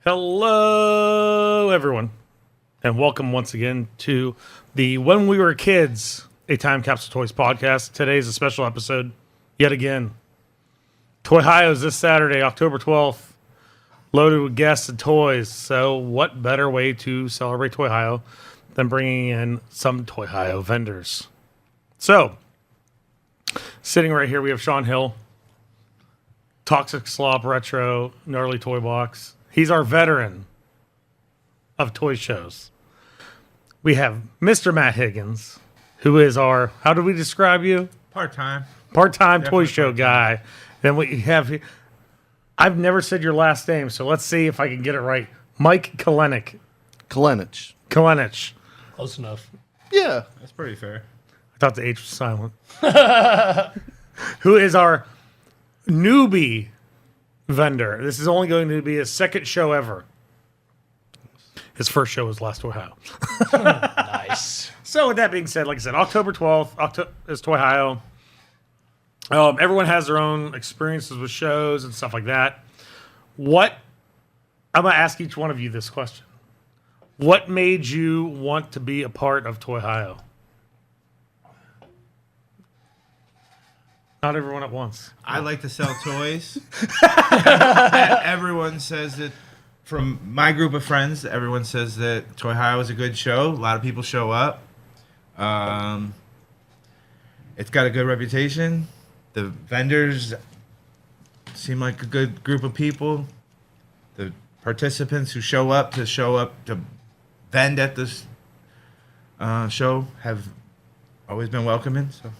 Hello, everyone, and welcome once again to the When We Were Kids, a Time Capsule Toys Podcast. Today is a special episode, yet again. Toyhio is this Saturday, October 12th, loaded with guests and toys. So what better way to celebrate Toyhio than bringing in some Toyhio vendors? So, sitting right here, we have Shaun Hill, Toxic Slob Retro, Gnarly Toy Box. He's our veteran of toy shows. We have Mr. Matt Higgins, who is our, how do we describe you? Part-time Toy show guy. Then we have, I've never said your last name, so let's see if I can get it right. Mike Kolenich. Kolenich. Close enough. Yeah. That's pretty fair. I thought the H was silent. Who is our newbie vendor. This is only going to be his second show ever. His first show was last Toyhio. Nice. So with that being said, like I said, October 12th is Toyhio. Everyone has their own experiences with shows and stuff like that. I'm going to ask each one of you this question. What made you want to be a part of Toyhio? Not everyone at once. I like to sell toys. Everyone says that, from my group of friends, everyone says that Toyhio is a good show. A lot of people show up. It's got a good reputation. The vendors seem like a good group of people. The participants who show up to vend at this show have always been welcoming. So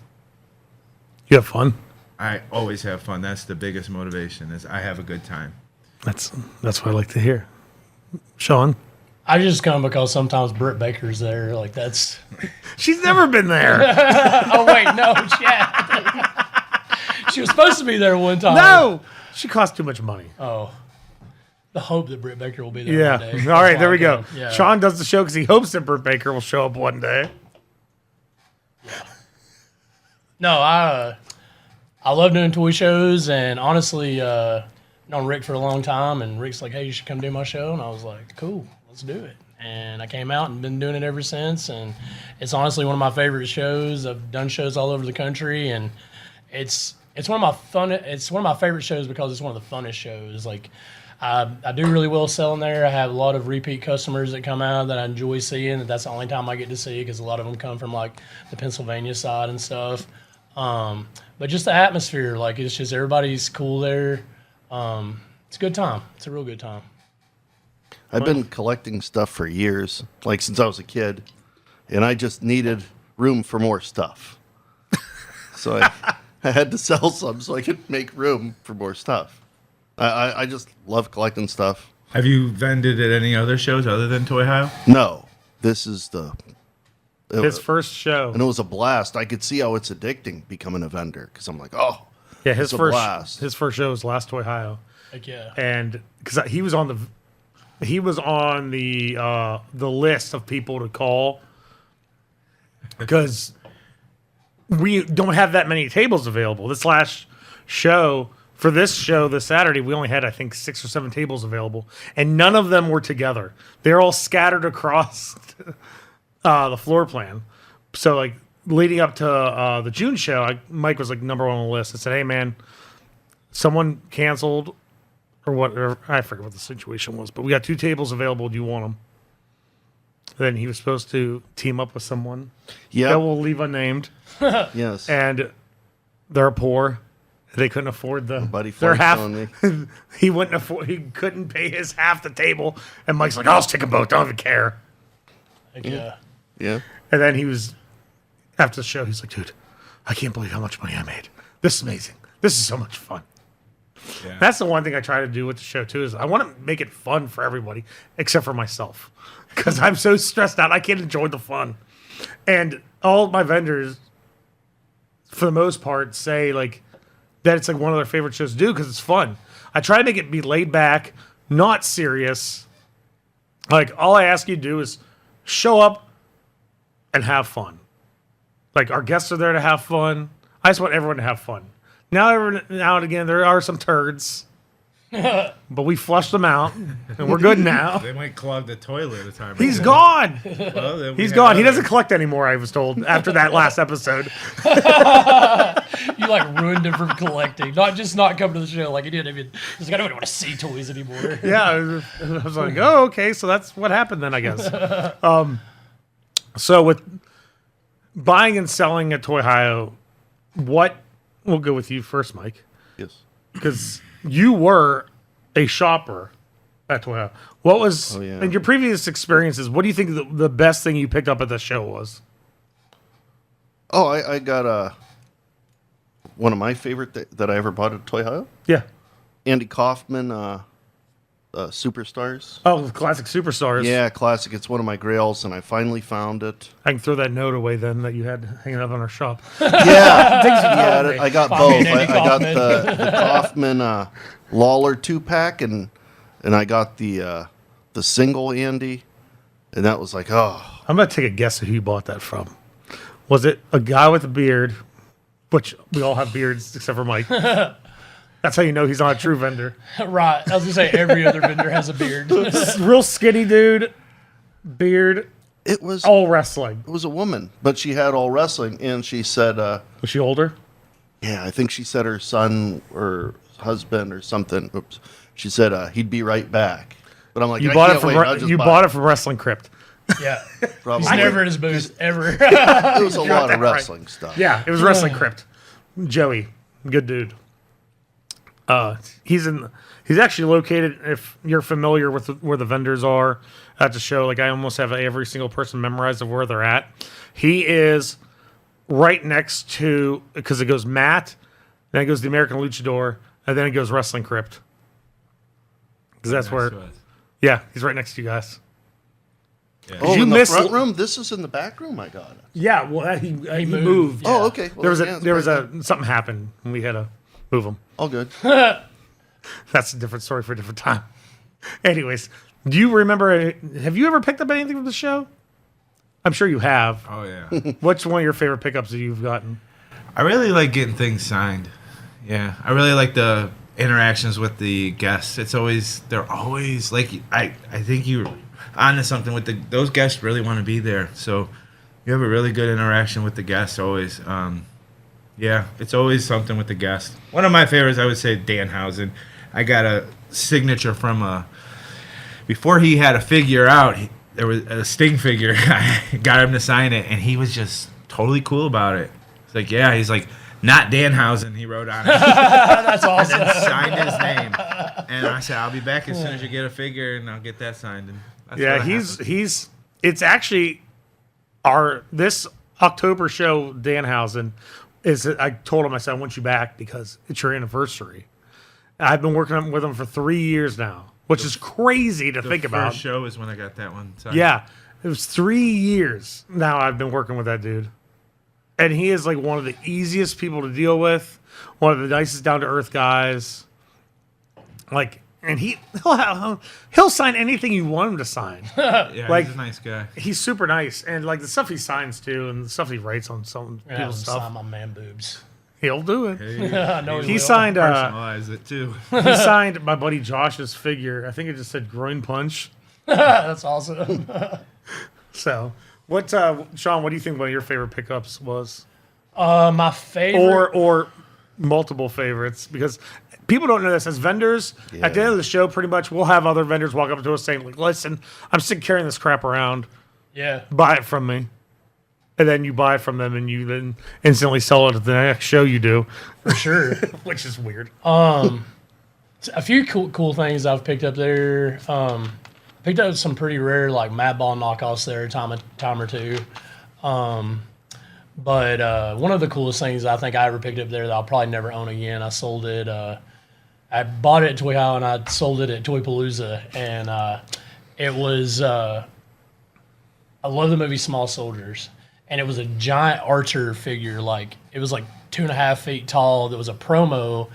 You have fun? I always have fun. That's the biggest motivation, is I have a good time. That's what I like to hear. Shaun? I just come because sometimes Britt Baker's there. Like, that's. She's never been there. Oh, wait, no, she was supposed to be there one time. No! She costs too much money. Oh. The hope that Britt Baker will be there one day. All right, there we go. Yeah. Shaun does the show because he hopes that Britt Baker will show up one day. No, I love doing toy shows, and honestly, known Rick for a long time, and Rick's like, hey, you should come do my show, and I was like, cool, let's do it. And I came out and been doing it ever since, and it's honestly one of my favorite shows. I've done shows all over the country, and it's one of my favorite shows because it's one of the funnest shows. Like, I do really well selling there. I have a lot of repeat customers that come out that I enjoy seeing, and that's the only time I get to see, because a lot of them come from like the Pennsylvania side and stuff. But just the atmosphere, like, it's just everybody's cool there. It's a good time. It's a real good time. I've been collecting stuff for years, like since I was a kid, and I just needed room for more stuff. So I had to sell some so I could make room for more stuff. I just love collecting stuff. Have you vended at any other shows other than Toyhio? No, this is His first show. and it was a blast. I could see how it's addicting becoming a vendor, because I'm like, oh, Yeah, it's a blast. his first show was last Toyhio. Like, yeah. And because he was on the list of people to call, because we don't have that many tables available. This last show, for this show this Saturday, we only had, I think, 6 or 7 tables available, and none of them were together. They're all scattered across the floor plan. So, like, leading up to the June show, Mike was like number one on the list. I said, hey, man, someone canceled or whatever. I forget what the situation was, but we got 2 tables available. Do you want them? Then he was supposed to team up with someone that will leave unnamed. Yes. And they're poor. They couldn't afford buddy their half. on me. He couldn't pay his half the table. And Mike's like, I'll just take them both. Don't even care. Like, yeah. Yeah. And then he was, after the show, he's like, dude, I can't believe how much money I made. This is amazing. This is so much fun. Yeah. That's the one thing I try to do with the show, too, is I want to make it fun for everybody, except for myself. Because I'm so stressed out, I can't enjoy the fun. And all my vendors, for the most part, say, like, that it's like one of their favorite shows to do because it's fun. I try to make it be laid back, not serious. Like, all I ask you to do is show up and have fun. Like, our guests are there to have fun. I just want everyone to have fun. Now and again, there are some turds but we flushed them out, and we're good now. They might clog the toilet a time. He's gone. Well, then we He's have gone. He other- doesn't collect anymore, I was told, after that last episode. You like ruined him from collecting, not just not coming to the show. Like he didn't even. He's like, I don't even want to see toys anymore. Yeah, I was like, oh, okay, so that's what happened then, I guess. So with buying and selling at Toyhio, we'll go with you first, Mike, Yes. because you were a shopper at Toyhio. What was, in your previous experiences, what do you think the best thing you picked up at the show was? Oh, I got one of my favorite that I ever bought at Toyhio. Yeah. Andy Kaufman, Superstars. Oh, the classic Superstars. Yeah, classic. It's one of my grails, and I finally found it. I can throw that note away then that you had hanging up on our shop. Yeah, Thanks for yeah. telling me. I got Find both. me an Andy I got Kaufman. the Kaufman Lawler 2-pack, and I got the single Andy, and that was like, oh, I'm going to take a guess at who you bought that from. Was it a guy with a beard, which we all have beards except for Mike? That's how you know he's not a true vendor. Right. I was gonna say every other vendor has a beard. Real skinny dude, beard, it was all wrestling. it was a woman, but she had all wrestling, and she said, Was she older? yeah, I think she said her son or husband or something. Oops, she said he'd be right back. But I'm like, You I bought it can't from wait, I'll just buy bought it from Wrestling Crypt. Yeah. Probably. He's never at his booth ever. It was a lot that of right. wrestling stuff. Yeah, it was Wrestling Crypt. Joey, good dude. He's actually located, if you're familiar with where the vendors are at the show, like I almost have every single person memorized of where they're at. He is right next to, because it goes Matt, then it goes the American Luchador, and then it goes Wrestling Crypt. Because that's where, yeah, he's right next to you guys. Oh, You in the missed- front room? This is in the back room. I got it. Yeah, well, he moved. Yeah. Oh, okay. Well, There was something happened, and we had to move him. all good. That's a different story for a different time. Anyways, do you remember? Have you ever picked up anything from the show? I'm sure you have. Oh yeah. What's one of your favorite pickups that you've gotten? I really like getting things signed. Yeah, I really like the interactions with the guests. They're always like, I think you're onto something with those guests really want to be there. So you have a really good interaction with the guests always. Yeah, it's always something with the guests. One of my favorites, I would say, Danhausen. I got a signature from before he had a figure out. There was a Sting figure. I got him to sign it, and he was just totally cool about it. It's like, yeah, he's like, not Danhausen, he wrote on it. That's awesome. And then signed his name. And I said, I'll be back as soon as you get a figure, and I'll get that signed. And that's Yeah, what happened. it's actually this October show, Danhausen, I told him, I said, I want you back because it's your anniversary. I've been working with him for 3 years now, which is crazy to think The about. first show is when I got that one signed. Yeah, it was 3 years now I've been working with that dude. And he is like one of the easiest people to deal with, one of the nicest down to earth guys. Like, and he'll sign anything you want him to sign. Yeah, like- he's a nice guy. He's super nice, and like the stuff he signs too, and the stuff he writes on some Yeah, people's sign stuff, my man boobs. he'll do it. I know He will. signed Personalize it too. he signed my buddy Josh's figure. I think it just said groin punch. That's awesome. So, what Shaun? What do you think one of your favorite pickups was? My favorite. or multiple favorites, because people don't know this as vendors. At the end of the show, pretty much we'll have other vendors walk up to us saying, like, listen, I'm sick of carrying this crap around, Yeah. buy it from me. And then you buy it from them and you then instantly sell it at the next show you do, For sure. which is weird. A few cool things I've picked up there. Picked up some pretty rare like Mad Ball knockoffs there, time or two. But one of the coolest things I think I ever picked up there that I'll probably never own again. I sold it. I bought it at Toyhio and I sold it at Toy Palooza, and it was. I love the movie Small Soldiers, and it was a giant Archer figure. Like it was like 2.5 feet tall. There was a promo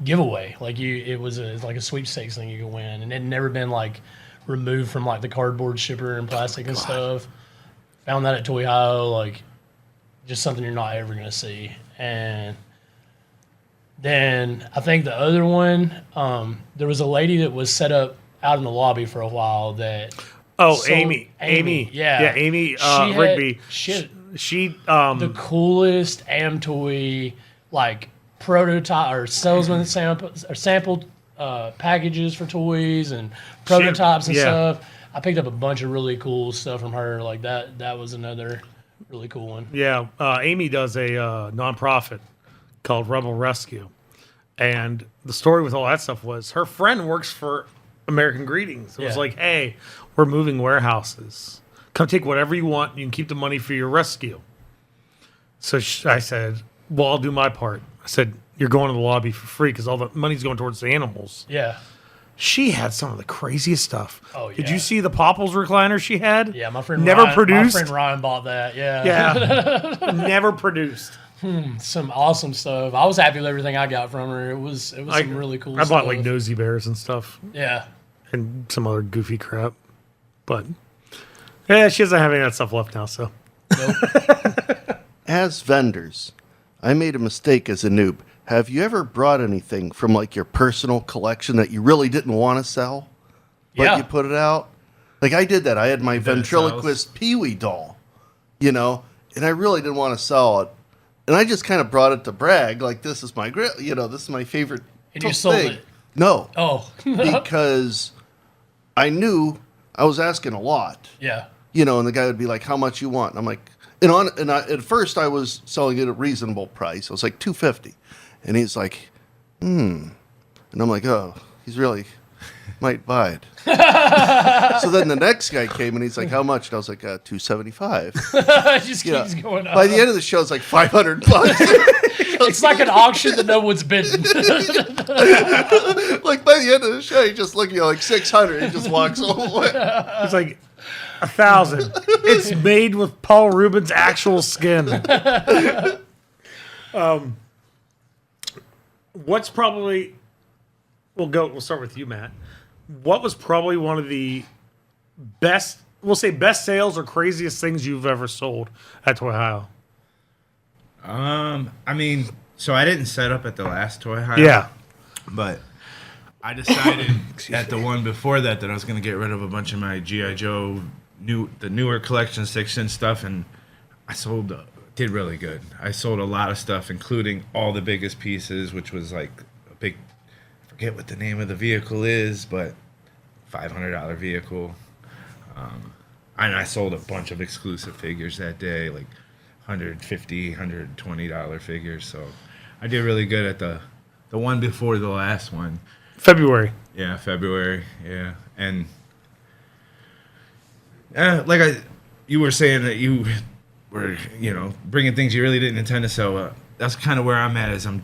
giveaway. Like it was like a sweepstakes thing you could win, and it had never been like removed from like the cardboard shipper and plastic and stuff. Found that at Toyhio, like just something you're not ever gonna see. And Then I think the other one, there was a lady that was set up out in the lobby for a while that. Oh, sold- Amy. Yeah, Amy Rigby. She The coolest Amtoy like prototype or salesman sampled packages for toys and prototypes and stuff. I picked up a bunch of really cool stuff from her. Like that was another really cool one. Yeah, Amy does a nonprofit called Rebel Rescue, and the story with all that stuff was her friend works for American Greetings. It was like, hey, we're moving warehouses. Come take whatever you want. You can keep the money for your rescue. So I said, well, I'll do my part. I said, you're going to the lobby for free because all the money's going towards the animals. Yeah. She had some of the craziest stuff. Oh, yeah. Did you see the Popples recliner she had? Yeah, my friend never Ryan, produced. My friend Ryan bought that. Yeah. Yeah, never produced. Some awesome stuff. I was happy with everything I got from her. It was some really cool I stuff. bought like nosy bears and stuff. Yeah. And some other goofy crap. But yeah, she doesn't have any of that stuff left now, so. Nope. As vendors, I made a mistake as a noob. Have you ever brought anything from like your personal collection that you really didn't want to sell, but Yeah. you put it out? Like I did that. I had my That ventriloquist Pee-wee doll, and I really didn't want to sell it. And I just kind of brought it to brag, like this is my this is my favorite And you sold thing. it? No, Oh. because I knew I was asking a lot. Yeah. And the guy would be like, "How much you want?" And I'm like, at first I was selling it at a reasonable price. I was like $250, and he's like, and I'm like, "Oh, he's really might buy it." So then the next guy came and he's like, "How much?" And I was like, "$275." It just keeps going up. By the end of the show, it's like $500. It's like an auction that no one's bidding. Like by the end of the show, he just looked at me like 600. He just walks away. It's like 1,000. It's made with Paul Rubin's actual skin. What's probably we'll start with you, Matt. What was probably one of the best sales or craziest things you've ever sold at Toyhio? I mean, so I didn't set up at the last Toyhio. Yeah. But I decided at the one before that I was going to get rid of a bunch of my G.I. Joe, the newer collection 6-inch stuff, and I did really good. I sold a lot of stuff, including all the biggest pieces, which was like a big, I forget what the name of the vehicle is, but $500 vehicle. And I sold a bunch of exclusive figures that day, like $150, $120 figures. So I did really good at the one before the last one. February. Yeah, February. Yeah, and like you were saying that you were bringing things you really didn't intend to sell. That's kind of where I'm at. Is I'm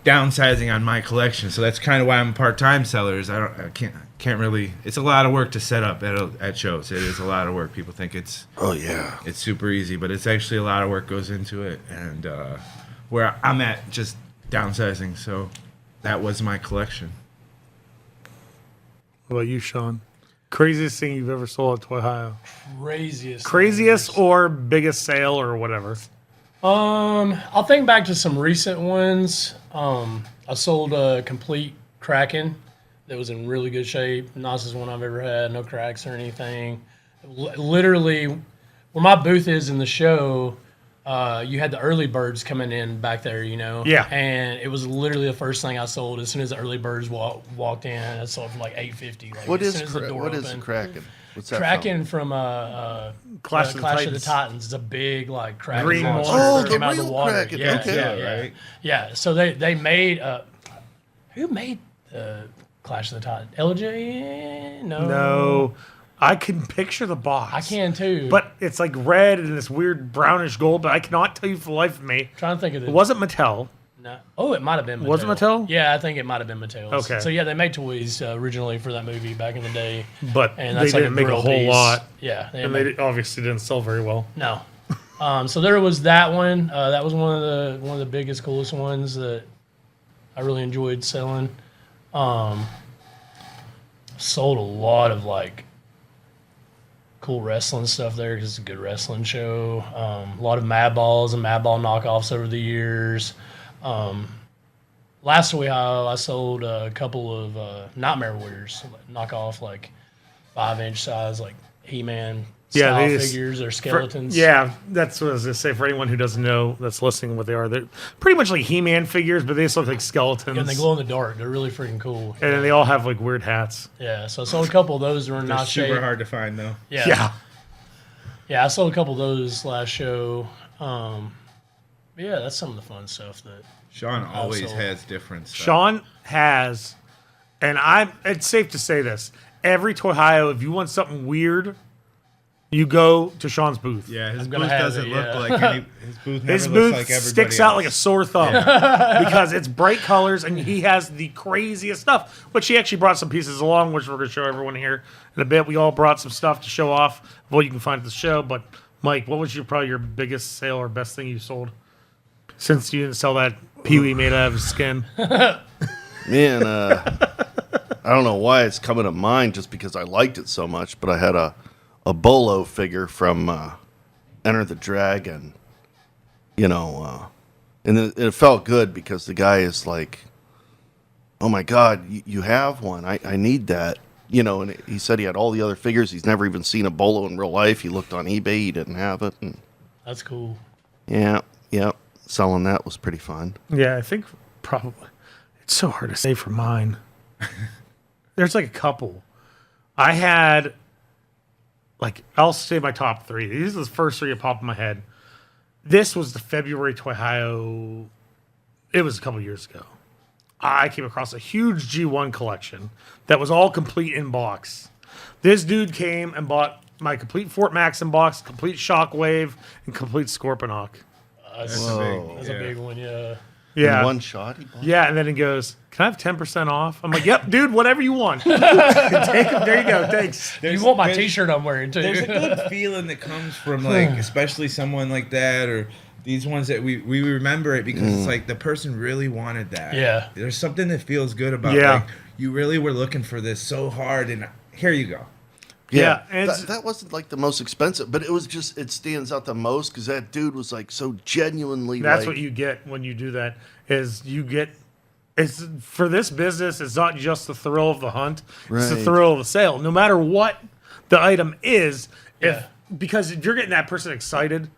downsizing on my collection. So that's kind of why I'm a part-time seller. Is I can't really. It's a lot of work to set up at shows. It is a lot of work. People think it's it's super easy, but it's actually a lot of work goes into it. And where I'm at, just downsizing. So that was my collection. What about you, Shaun? Craziest thing you've ever sold at Toyhio? Craziest or biggest sale or whatever? I'll think back to some recent ones. I sold a complete Kraken that was in really good shape. Nicest one I've ever had. No cracks or anything. Literally, where my booth is in the show, you had the early birds coming in back there, Yeah. And it was literally the first thing I sold as soon as the early birds walked in. I sold for like $850. Like, What as is soon as the door what is opened. Kraken? What's that Kraken from Clash of the Clash of the Titans. Titans. It's a big like Kraken Green monster monster. Oh, that the came out of real the water. Kraken. Yeah, Okay. yeah. Right. Yeah, so they made who made Clash of the Titans? LJ? No. I can picture the box. I can too. But it's like red and this weird brownish gold, but I cannot tell you for the life of me. trying to think of It the wasn't Mattel. no. Oh, it might have been Mattel. Was it Mattel? Yeah, I think it might have been Mattel. Okay. So yeah, they made toys originally for that movie back in the day. But And they that's like didn't make a grill whole piece. lot. Yeah. And they obviously didn't sell very well. No. So there was that one. That was one of the biggest, coolest ones that I really enjoyed selling. Sold a lot of like cool wrestling stuff there because it's a good wrestling show. A lot of Mad Balls and Mad Ball knockoffs over the years. last Toyhio, I sold a couple of Nightmare Warriors, knockoff, like 5-inch size, like He-Man style figures or skeletons. That's what I was going to say. For anyone who doesn't know that's listening what they are, they're pretty much like He-Man figures, but they just look like skeletons. And they glow in the dark. They're really freaking cool. And then they all have like weird hats. Yeah, so I sold a couple of those. They're not super hard to find, though. Yeah, I sold a couple of those last show. Yeah, that's some of the fun stuff that Shaun always has different stuff. Shaun has, and it's safe to say this, every Toyhio, if you want something weird, you go to Shaun's booth. Yeah, his booth doesn't look like his booth never his looks booth like everybody sticks else. out like a sore thumb because it's bright colors and he has the craziest stuff. Which he actually brought some pieces along, which we're going to show everyone here in a bit. We all brought some stuff to show off of what you can find at the show. But Mike, what was probably your biggest sale or best thing you sold since you didn't sell that Pee-wee made out of his skin? Man, I don't know why it's coming to mind just because I liked it so much, but I had a Bolo figure from Enter the Dragon, and it felt good because the guy is like, oh my God, you have one. I need that. And he said he had all the other figures. He's never even seen a Bolo in real life. He looked on eBay. He didn't have it. And that's cool. Yeah. Selling that was pretty fun. Yeah, I think probably. It's so hard to say for mine. There's like a couple. I had, I'll say my top three. These are the first three that pop in my head. This was the February Toyhio. It was a couple years ago. I came across a huge G1 collection that was all complete in box. This dude came and bought my complete Fort Maxim box, complete Shockwave, and complete Scorponok. That's a big one, yeah. In one shot? Yeah, and then he goes, can I have 10% off? I'm like, yep, dude, whatever you want. Take them. There you go, thanks. You want my t-shirt I'm wearing, too. There's a good feeling that comes from, especially someone like that or these ones that we remember it because it's like the person really wanted that. Yeah. There's something that feels good about you really were looking for this so hard and here you go. Yeah, and that wasn't the most expensive, but it was just, it stands out the most because that dude was so genuinely. That's what you get when you do that. It's for this business. It's not just the thrill of the hunt; it's the thrill of the sale. No matter what the item is, because if you're getting that person excited,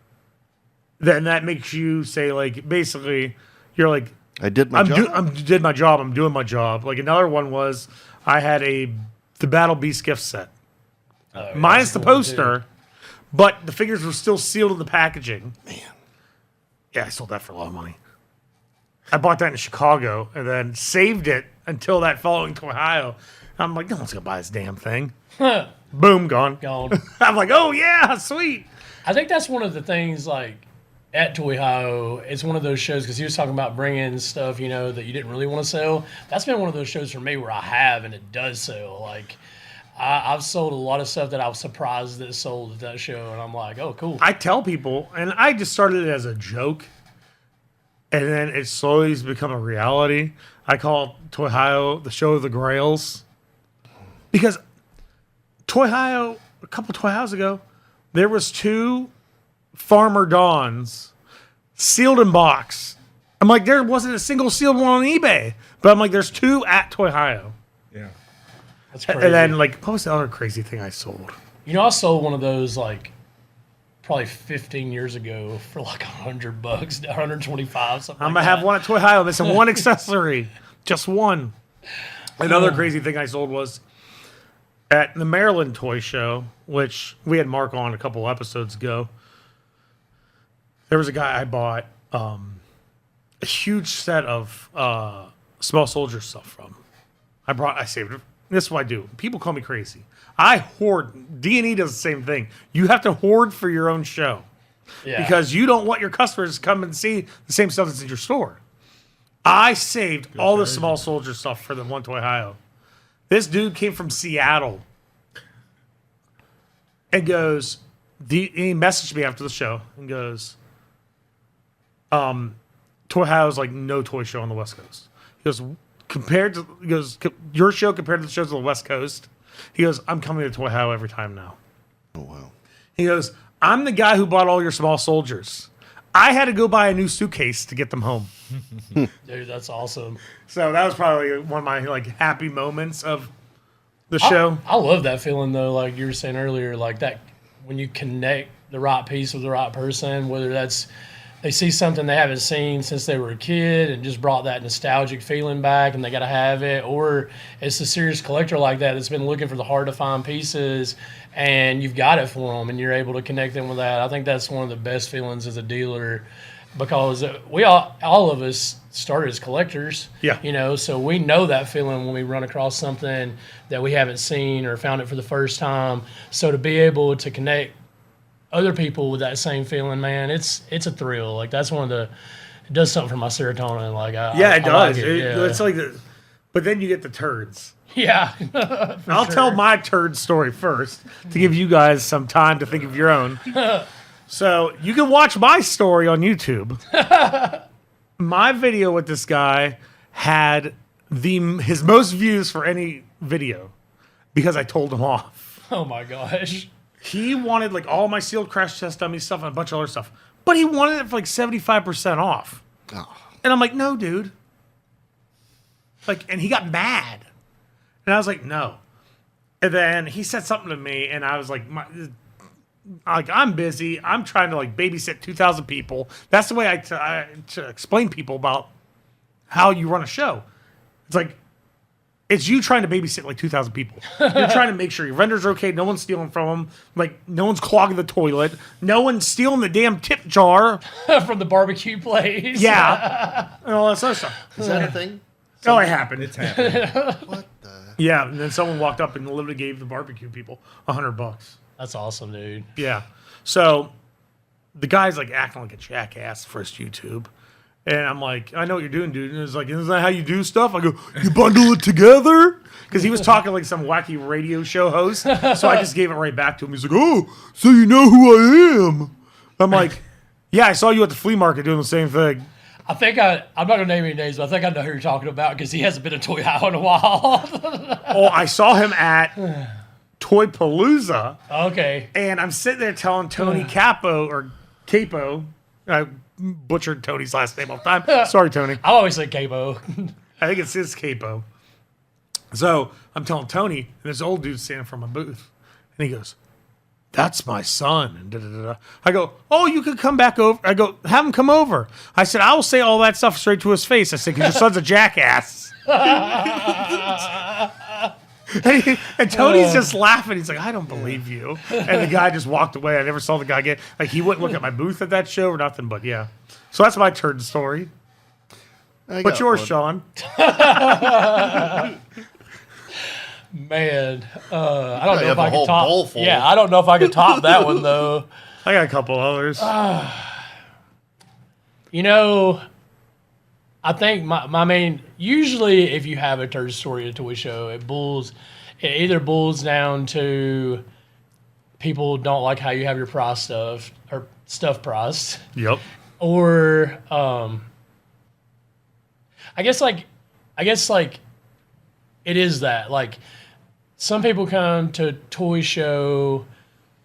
then that makes you say basically, you're like, I did my job. Did my job. I'm doing my job. Like another one was I had the Battle Beast gift set. Minus the poster, but the figures were still sealed in the packaging. Man. Yeah, I sold that for a lot of money. I bought that in Chicago and then saved it until that following Toyhio. I'm like, no one's going to buy this damn thing. Boom, gone. I'm like, oh, yeah, sweet. I think that's one of the things, at Toyhio, it's one of those shows, because he was talking about bringing stuff, that you didn't really want to sell. That's been one of those shows for me where I have, and it does sell. I've sold a lot of stuff that I was surprised that sold at that show, and I'm like, oh, cool. I tell people, and I just started it as a joke, and then it slowly has become a reality. I call Toyhio the show of the grails. Because Toyhio, a couple Toyhios ago, there was 2 Farmer Dawns sealed in box. I'm like, there wasn't a single sealed one on eBay. But I'm like, there's 2 at Toyhio. Yeah. That's crazy. And then, what was the other crazy thing I sold? I sold one of those, probably 15 years ago for $100, 125, something I'm going to have one at Toyhio missing one accessory. Just one. Another crazy thing I sold was at the Maryland Toy Show, which we had Mark on a couple episodes ago. There was a guy I bought a huge set of small soldier stuff from. I saved it. This is what I do. People call me crazy. I hoard. D&E does the same thing. You have to hoard for your own show. Yeah. Because you don't want your customers to come and see the same stuff that's in your store. I saved all the small soldier stuff for the one Toyhio. This dude came from Seattle and goes, he messaged me after the show and goes, Toyhio's no toy show on the West Coast. He goes, your show compared to the shows on the West Coast. He goes, I'm coming to Toyhio every time now. Oh, wow. He goes, I'm the guy who bought all your small soldiers. I had to go buy a new suitcase to get them home. Dude, that's awesome. So that was probably one of my like happy moments of the show. I love that feeling though, like you were saying earlier, like that when you connect the right piece with the right person, whether that's they see something they haven't seen since they were a kid and just brought that nostalgic feeling back and they got to have it, or it's a serious collector like that that's been looking for the hard to find pieces and you've got it for them and you're able to connect them with that. I think that's one of the best feelings as a dealer, because we all of us started as collectors. Yeah. You know, so we know that feeling when we run across something that we haven't seen or found it for the first time. So to be able to connect other people with that same feeling, man, it's a thrill. Like that's one of the, it does something for my serotonin. Like It does. like it. Yeah. It's like but then you get the turds. Yeah. I'll tell my turd story first to give you guys some time to think of your own. So you can watch my story on YouTube. My video with this guy had his most views for any video because I told him off. Oh my gosh. He wanted like all my sealed crash test dummy stuff and a bunch of other stuff, but he wanted it for like 75% off. Oh. And I'm like, no, dude. Like, and he got mad. And I was like, no. And then he said something to me, and I was like, I'm busy. I'm trying to like babysit 2,000 people. That's the way I to explain people about how you run a show. It's like, it's you trying to babysit like 2,000 people. You're trying to make sure your vendors are okay. No one's stealing from them. Like, no one's clogging the toilet. No one's stealing the damn tip jar. From the barbecue place. Yeah. And all that sort of stuff. Is that a thing? Oh, it happened. It's happening. What the? Yeah. And then someone walked up and literally gave the barbecue people $100. That's awesome, dude. Yeah. So the guy's like acting like a jackass for his YouTube. And I'm like, I know what you're doing, dude. And it's like, isn't that how you do stuff? I go, you bundle it together? Because he was talking like some wacky radio show host. So I just gave it right back to him. He's like, oh, so you know who I am. I'm like, yeah, I saw you at the flea market doing the same thing. I think I'm not going to name any names, but I think I know who you're talking about because he hasn't been a Toyhio in a while. Oh, I saw him at Toy Palooza. Okay. And I'm sitting there telling Tony Capo, I butchered Tony's last name all the time. Sorry, Tony. I always say Cabo. I think it's his capo. So I'm telling Tony, and this old dude's standing from my booth, and he goes, "That's my son." And da-da-da-da. I go, "Oh, you could come back over." I go, "Have him come over." I said, "I will say all that stuff straight to his face." I said, "Because your son's a jackass." And Tony's just laughing. He's like, "I don't believe you." And the guy just walked away. I never saw the guy again. Like, he wouldn't look at my booth at that show or nothing, but yeah. So that's my turd story. What's yours, Shaun? Man, I don't know have if I a whole could top. bowl full. Yeah, I don't know if I could top that one though. I got a couple others. You know, I think my main, usually if you have a turd story at a toy show, it either boils down to people don't like how you have your price stuff or stuff priced, Yep. or I guess like it is that, like, some people come to toy show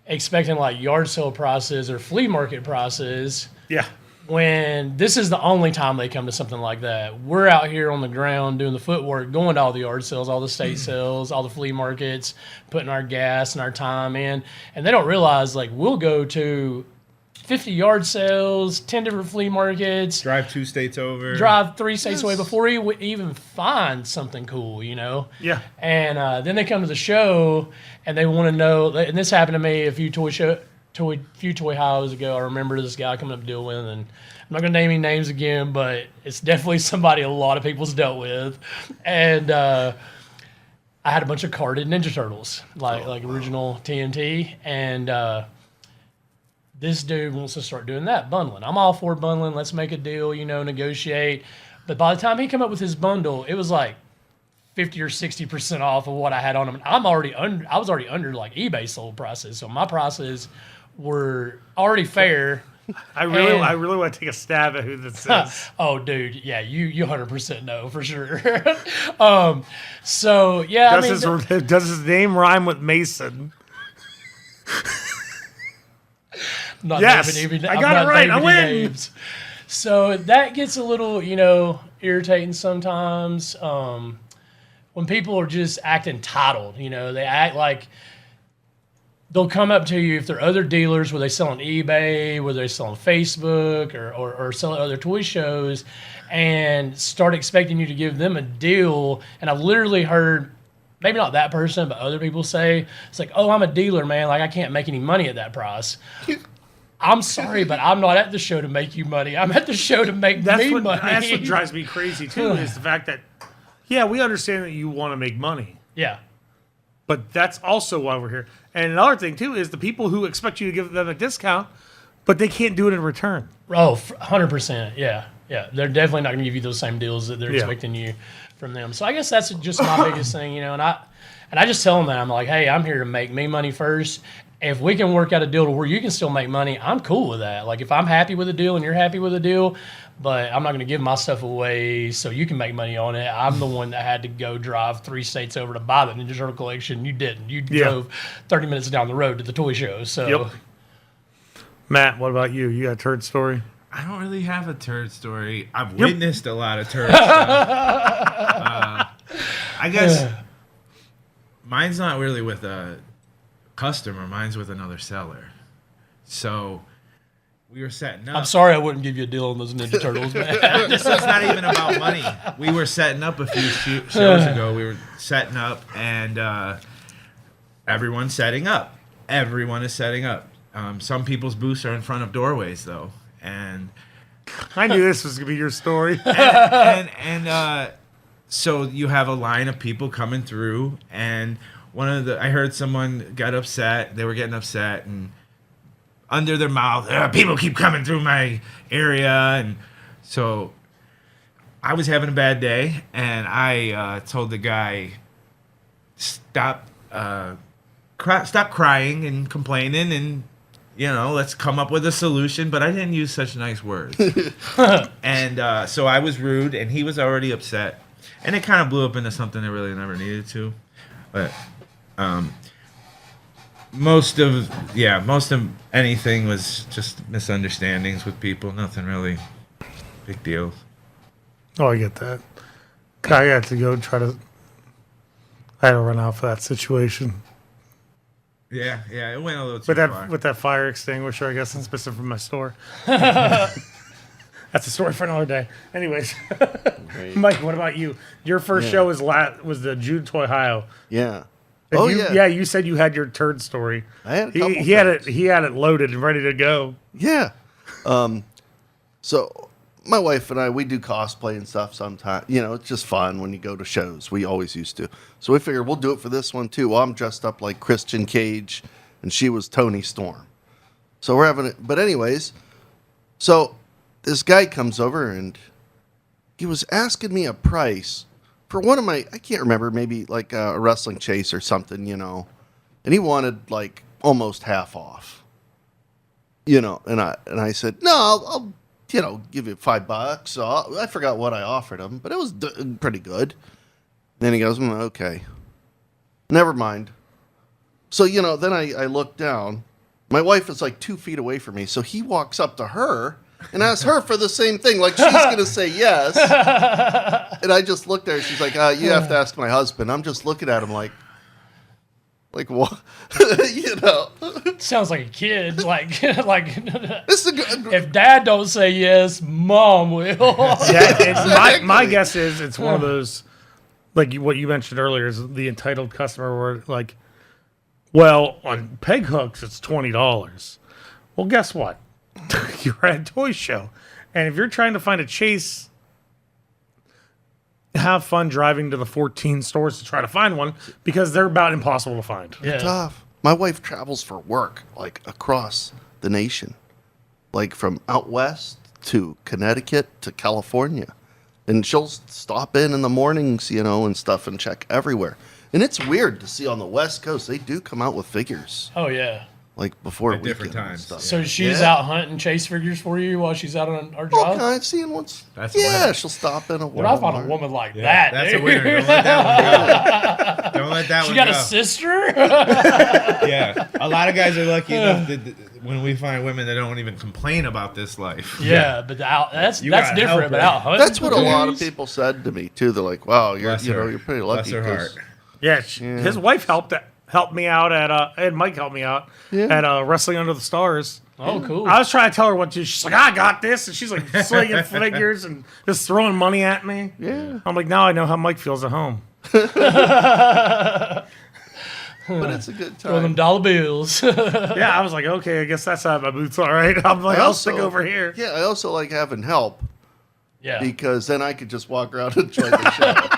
expecting like yard sale prices or flea market prices, Yeah. when this is the only time they come to something like that. We're out here on the ground doing the footwork, going to all the yard sales, all the state sales, all the flea markets, putting our gas and our time in. And they don't realize, like, we'll go to 50 yard sales, 10 different flea markets, Drive 2 states over. drive 3 states away before we even find something cool, you know? Yeah. And then they come to the show and they want to know, and this happened to me a few toy highs ago. I remember this guy coming up to deal with, and I'm not going to name any names again, but it's definitely somebody a lot of people's dealt with. And I had a bunch of carded Ninja Turtles, like original TNT, and this dude wants to start doing that, bundling. I'm all for bundling. Let's make a deal, negotiate. But by the time he came up with his bundle, it was like 50 or 60% off of what I had on him. I was already under like eBay sold prices, so my prices were already fair. I really want to take a stab at who this is. Oh, dude, yeah, you 100% know for sure. So yeah, Does his name rhyme with Mason? not Yes, naming any, I I'm got not it right. I naming win. any names. So that gets a little, irritating sometimes. When people are just acting entitled, they act like they'll come up to you if they're other dealers where they sell on eBay, where they sell on Facebook or sell at other toy shows and start expecting you to give them a deal. And I've literally heard, maybe not that person, but other people say, it's like, oh, I'm a dealer, man. Like, I can't make any money at that price. I'm sorry, but I'm not at the show to make you money. I'm at the show to make me money. That's what drives me crazy, too, is the fact that, yeah, we understand that you want to make money. Yeah. But that's also why we're here. And another thing, too, is the people who expect you to give them a discount, but they can't do it in return. Oh, 100%. Yeah. Yeah. They're definitely not going to give you those same deals that they're Yeah. expecting you from them. So I guess that's just my biggest thing, and I just tell them that. I'm like, hey, I'm here to make me money first. If we can work out a deal to where you can still make money, I'm cool with that. Like, if I'm happy with a deal and you're happy with a deal, but I'm not going to give my stuff away so you can make money on it. I'm the one that had to go drive 3 states over to buy the Ninja Turtle collection. You didn't. You drove 30 minutes down the road to the toy show. So, Yep. Matt, what about you? You got a turd story? I don't really have a turd story. I've witnessed a lot of turd stuff. I guess mine's not really with a customer. Mine's with another seller. So we were setting up. I'm sorry I wouldn't give you a deal on those Ninja Turtles, man. It's not even about money. We were setting up a few shows ago. We were setting up, and everyone's setting up. Everyone is setting up. Some people's booths are in front of doorways, though, and I knew this was going to be your story. So you have a line of people coming through, and I heard someone got upset. They were getting upset, and under their mouth, people keep coming through my area, and so I was having a bad day, and I told the guy, stop crying and complaining, and let's come up with a solution. But I didn't use such nice words, and so I was rude, and he was already upset, and it kind of blew up into something that really never needed to, but. Most of anything was just misunderstandings with people. Nothing really big deal. Oh, I get that. I had to go I had to run out for that situation. Yeah, it went a little too far. With that fire extinguisher, I guess, it's specific for my store. That's a story for another day. Anyways, Right. Mike, what about you? Your first show was the June Toyhio. Yeah. And Yeah. You said you had your turd story. I had a couple he had it. He had it loaded and ready to go. Yeah. So my wife and I, we do cosplay and stuff sometimes. It's just fun when you go to shows. We always used to. So we figured we'll do it for this one too. Well, I'm dressed up like Christian Cage, and she was Tony Storm. So we're having it. But anyways, so this guy comes over and he was asking me a price for one of my, I can't remember, maybe like a wrestling chase or something, and he wanted like almost half off, and I said, no, I'll give you $5. So I forgot what I offered him, but it was pretty good. Then he goes, okay, never mind. So, then I look down, my wife is like 2 feet away from me. So he walks up to her and asks her for the same thing, like she's going to say yes. And I just looked at her. She's like, you have to ask my husband. I'm just looking at him like what? Sounds like a kid. Like This is a good, if dad don't say yes, mom will. Yeah, my guess is it's one of those, like what you mentioned earlier, is the entitled customer where like, well, on peg hooks it's $20. Well, guess what? You're at a toy show, and if you're trying to find a chase, have fun driving to the 14 stores to try to find one because they're about impossible to find. Yeah. tough. My wife travels for work, like across the nation, like from out west to Connecticut to California. And she'll stop in the mornings, and stuff and check everywhere. And it's weird to see on the West Coast, they do come out with figures. Oh yeah. like before At different weekend and times. stuff. So she's Yeah. out hunting chase figures for you while she's out on our All job? kinds, seeing what's. That's yeah, what- she'll stop in a Dude, I found a Walmart. woman like Yeah, that. that's dude. a winner. Don't let that one go. Don't let that She one got go. a sister? Yeah, a lot of guys are lucky enough that when we find women that don't even complain about this life. Yeah, but that's You gotta help different. But her. out hunting That's what a lot of figures? people said to me too. They're like, "Wow, you're Bless you know her. you're pretty Bless lucky." her 'cause- heart. Yeah, his wife helped me out and Mike helped me out at Wrestling Under the Stars. Oh, cool. I was trying to tell her what to do. She's like, I got this. And she's like slinging figures and just throwing money at me. Yeah, I'm like, now I know how Mike feels at home. but it's a good Throw them time. dollar bills. Yeah, I was like, okay, I guess that's how my boots all right. I'm like, I'll stick over here. Yeah, I also like having help Yeah. because then I could just walk around and try the show.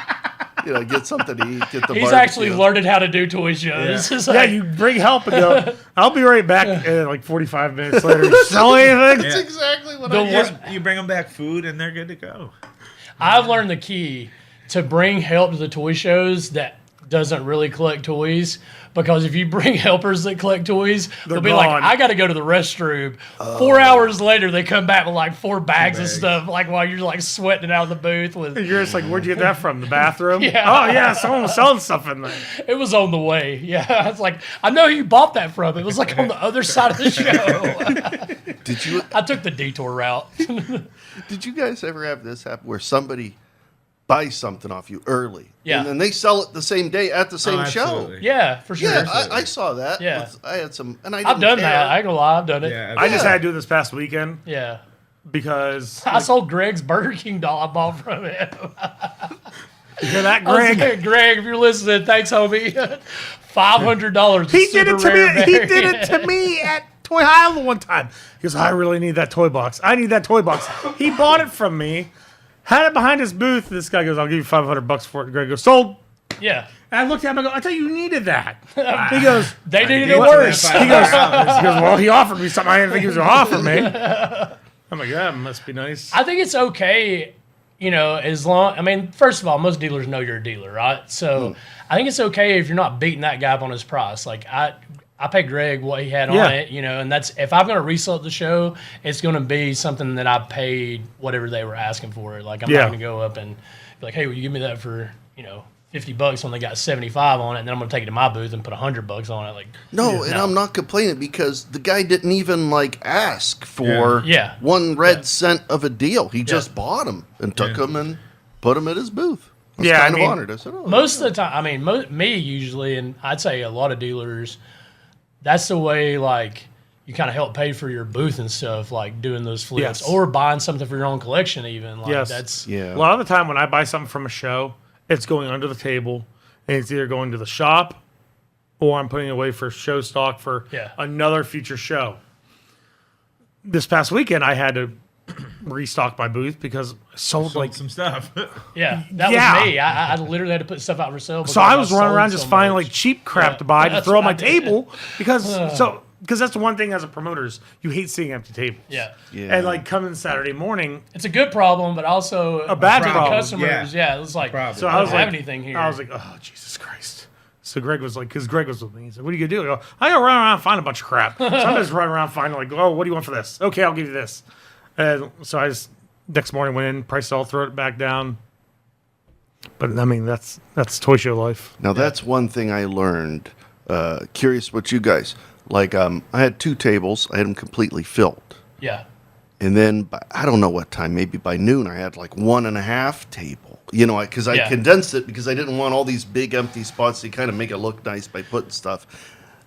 Get something to eat. Get the. He's barbecue. actually learned how to do toy shows. It's Yeah, like, you bring help and go, I'll be right back like 45 minutes later. Sell anything? That's exactly what The I worst- did. You bring them back food and they're good to go. I've learned the key to bring help to the toy shows that doesn't really collect toys, because if you bring helpers that collect toys, they'll be like, gone. I got to go to the restroom. 4 hours later, they come back with like 4 bags of stuff, like while you're like sweating it out of the booth. With You're just like, where'd you get that from? The bathroom? Yeah. Oh, yeah, someone was selling stuff in there. It was on the way. Yeah, it's like, I know who you bought that from. It was like on the other side of the show. Did you I took the detour route. Did you guys ever have this happen where somebody buys something off you early, Yeah. and then they sell it the same day at the same show? absolutely. Yeah, for sure. Yeah, I saw that. Yeah. I had some, and I I've didn't done care. that. I ain't gonna lie, I've done it. Yeah, I just Yeah. had to do this past weekend Yeah. because I sold Greg's Burger King doll I bought from him. you're that I was Greg. like, Greg, if you're listening, thanks, homie. $500. He did it to me. He did it to me at Toyhio one time. He goes, I really need that toy box. I need that toy box. He bought it from me, had it behind his booth. This guy goes, I'll give you $500 for it. Greg goes, sold. Yeah. And I looked at him. I go, I thought you needed that. He goes, They needed He it wasn't worse. that he goes, $500. he goes, well, he offered me something I didn't think he was going to offer me. I'm like, that must be nice. I think it's okay, as long, I mean, first of all, most dealers know you're a dealer, right? So I think it's okay if you're not beating that guy up on his price. Like, I pay Greg what he had Yeah. on it, and that's, if I'm going to resell at the show, it's going to be something that I paid whatever they were asking for it. Like, I'm Yeah. not going to go up and be like, hey, will you give me that for, $50 when they got 75 on it, and then I'm going to take it to my booth and put $100 on it. Like, No, and I'm not complaining because the guy didn't even ask for Yeah. 1 red cent of a deal. He just bought them and took them and put them at his booth. I was Yeah, I kind of mean, honored. I said, oh, most of the time, I mean, me usually, and I'd say a lot of dealers, that's the way, you kind of help pay for your booth and stuff, like doing those flips Yes. or buying something for your own collection even. Like, Yes. that's, yeah. A lot of the time when I buy something from a show, it's going under the table, and it's either going to the shop or I'm putting it away for show stock for Yeah. another future show. This past weekend, I had to restock my booth because I sold Sold some stuff. yeah, that Yeah. was me. I literally had to put stuff out for sale. So I was running sold around just so finding much. cheap crap Yeah. to buy to That's throw on what my I did. table because that's the one thing as a promoter is you hate seeing empty tables. Yeah. Yeah. And coming Saturday morning, It's a good problem, but also A bad to the problem. customers. Yeah, it was like, Problem. so I I don't was have like, anything here. I was like, oh Jesus Christ. So Greg was like, because Greg was with me. He's like, what are you gonna do? I go run around and find a bunch of crap. So I'm just running around finding oh, what do you want for this? Okay, I'll give you this. And so I just next morning went in, priced it all, throw it back down. But I mean, that's toy show life. Now that's one thing I learned. Curious what you guys I had 2 tables. I had them completely filled, yeah. and then I don't know what time. Maybe by noon, I had 1.5 table. Because I Yeah. condensed it because I didn't want all these big empty spots to kind of make it look nice by putting stuff.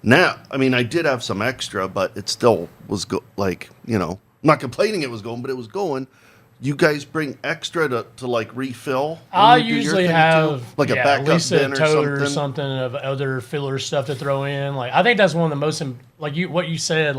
Now, I mean, I did have some extra, but it still was I'm not complaining it was going, but it was going. You guys bring extra to refill? when I you do your usually thing, have too? A at backup least a bin tote or something of other filler stuff to throw in. I think that's one of the most what you said,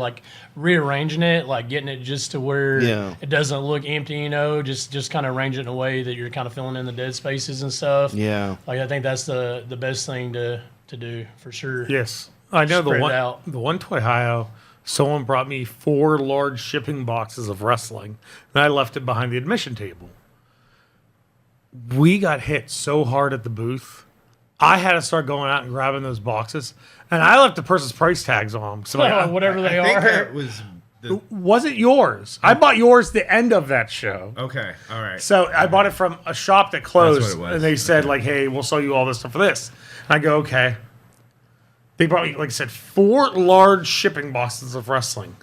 rearranging it, getting it just to where Yeah. it doesn't look empty. Just kind of arrange it in a way that you're kind of filling in the dead spaces and stuff. Yeah. I think that's the best thing to do for sure. Yes, I know Spread it the out. one Toyhio. Someone brought me 4 large shipping boxes of wrestling, and I left it behind the admission table. We got hit so hard at the booth. I had to start going out and grabbing those boxes, and I left the person's price tags on them. So like, Whatever they I think are. that was was it yours? I bought yours the end of that show. okay. All right. So I bought it from a shop that closed, That's what it was. and they said Okay. like, "Hey, we'll sell you all this stuff for this." And I go, "Okay." They brought me, like I said, 4 large shipping boxes of wrestling.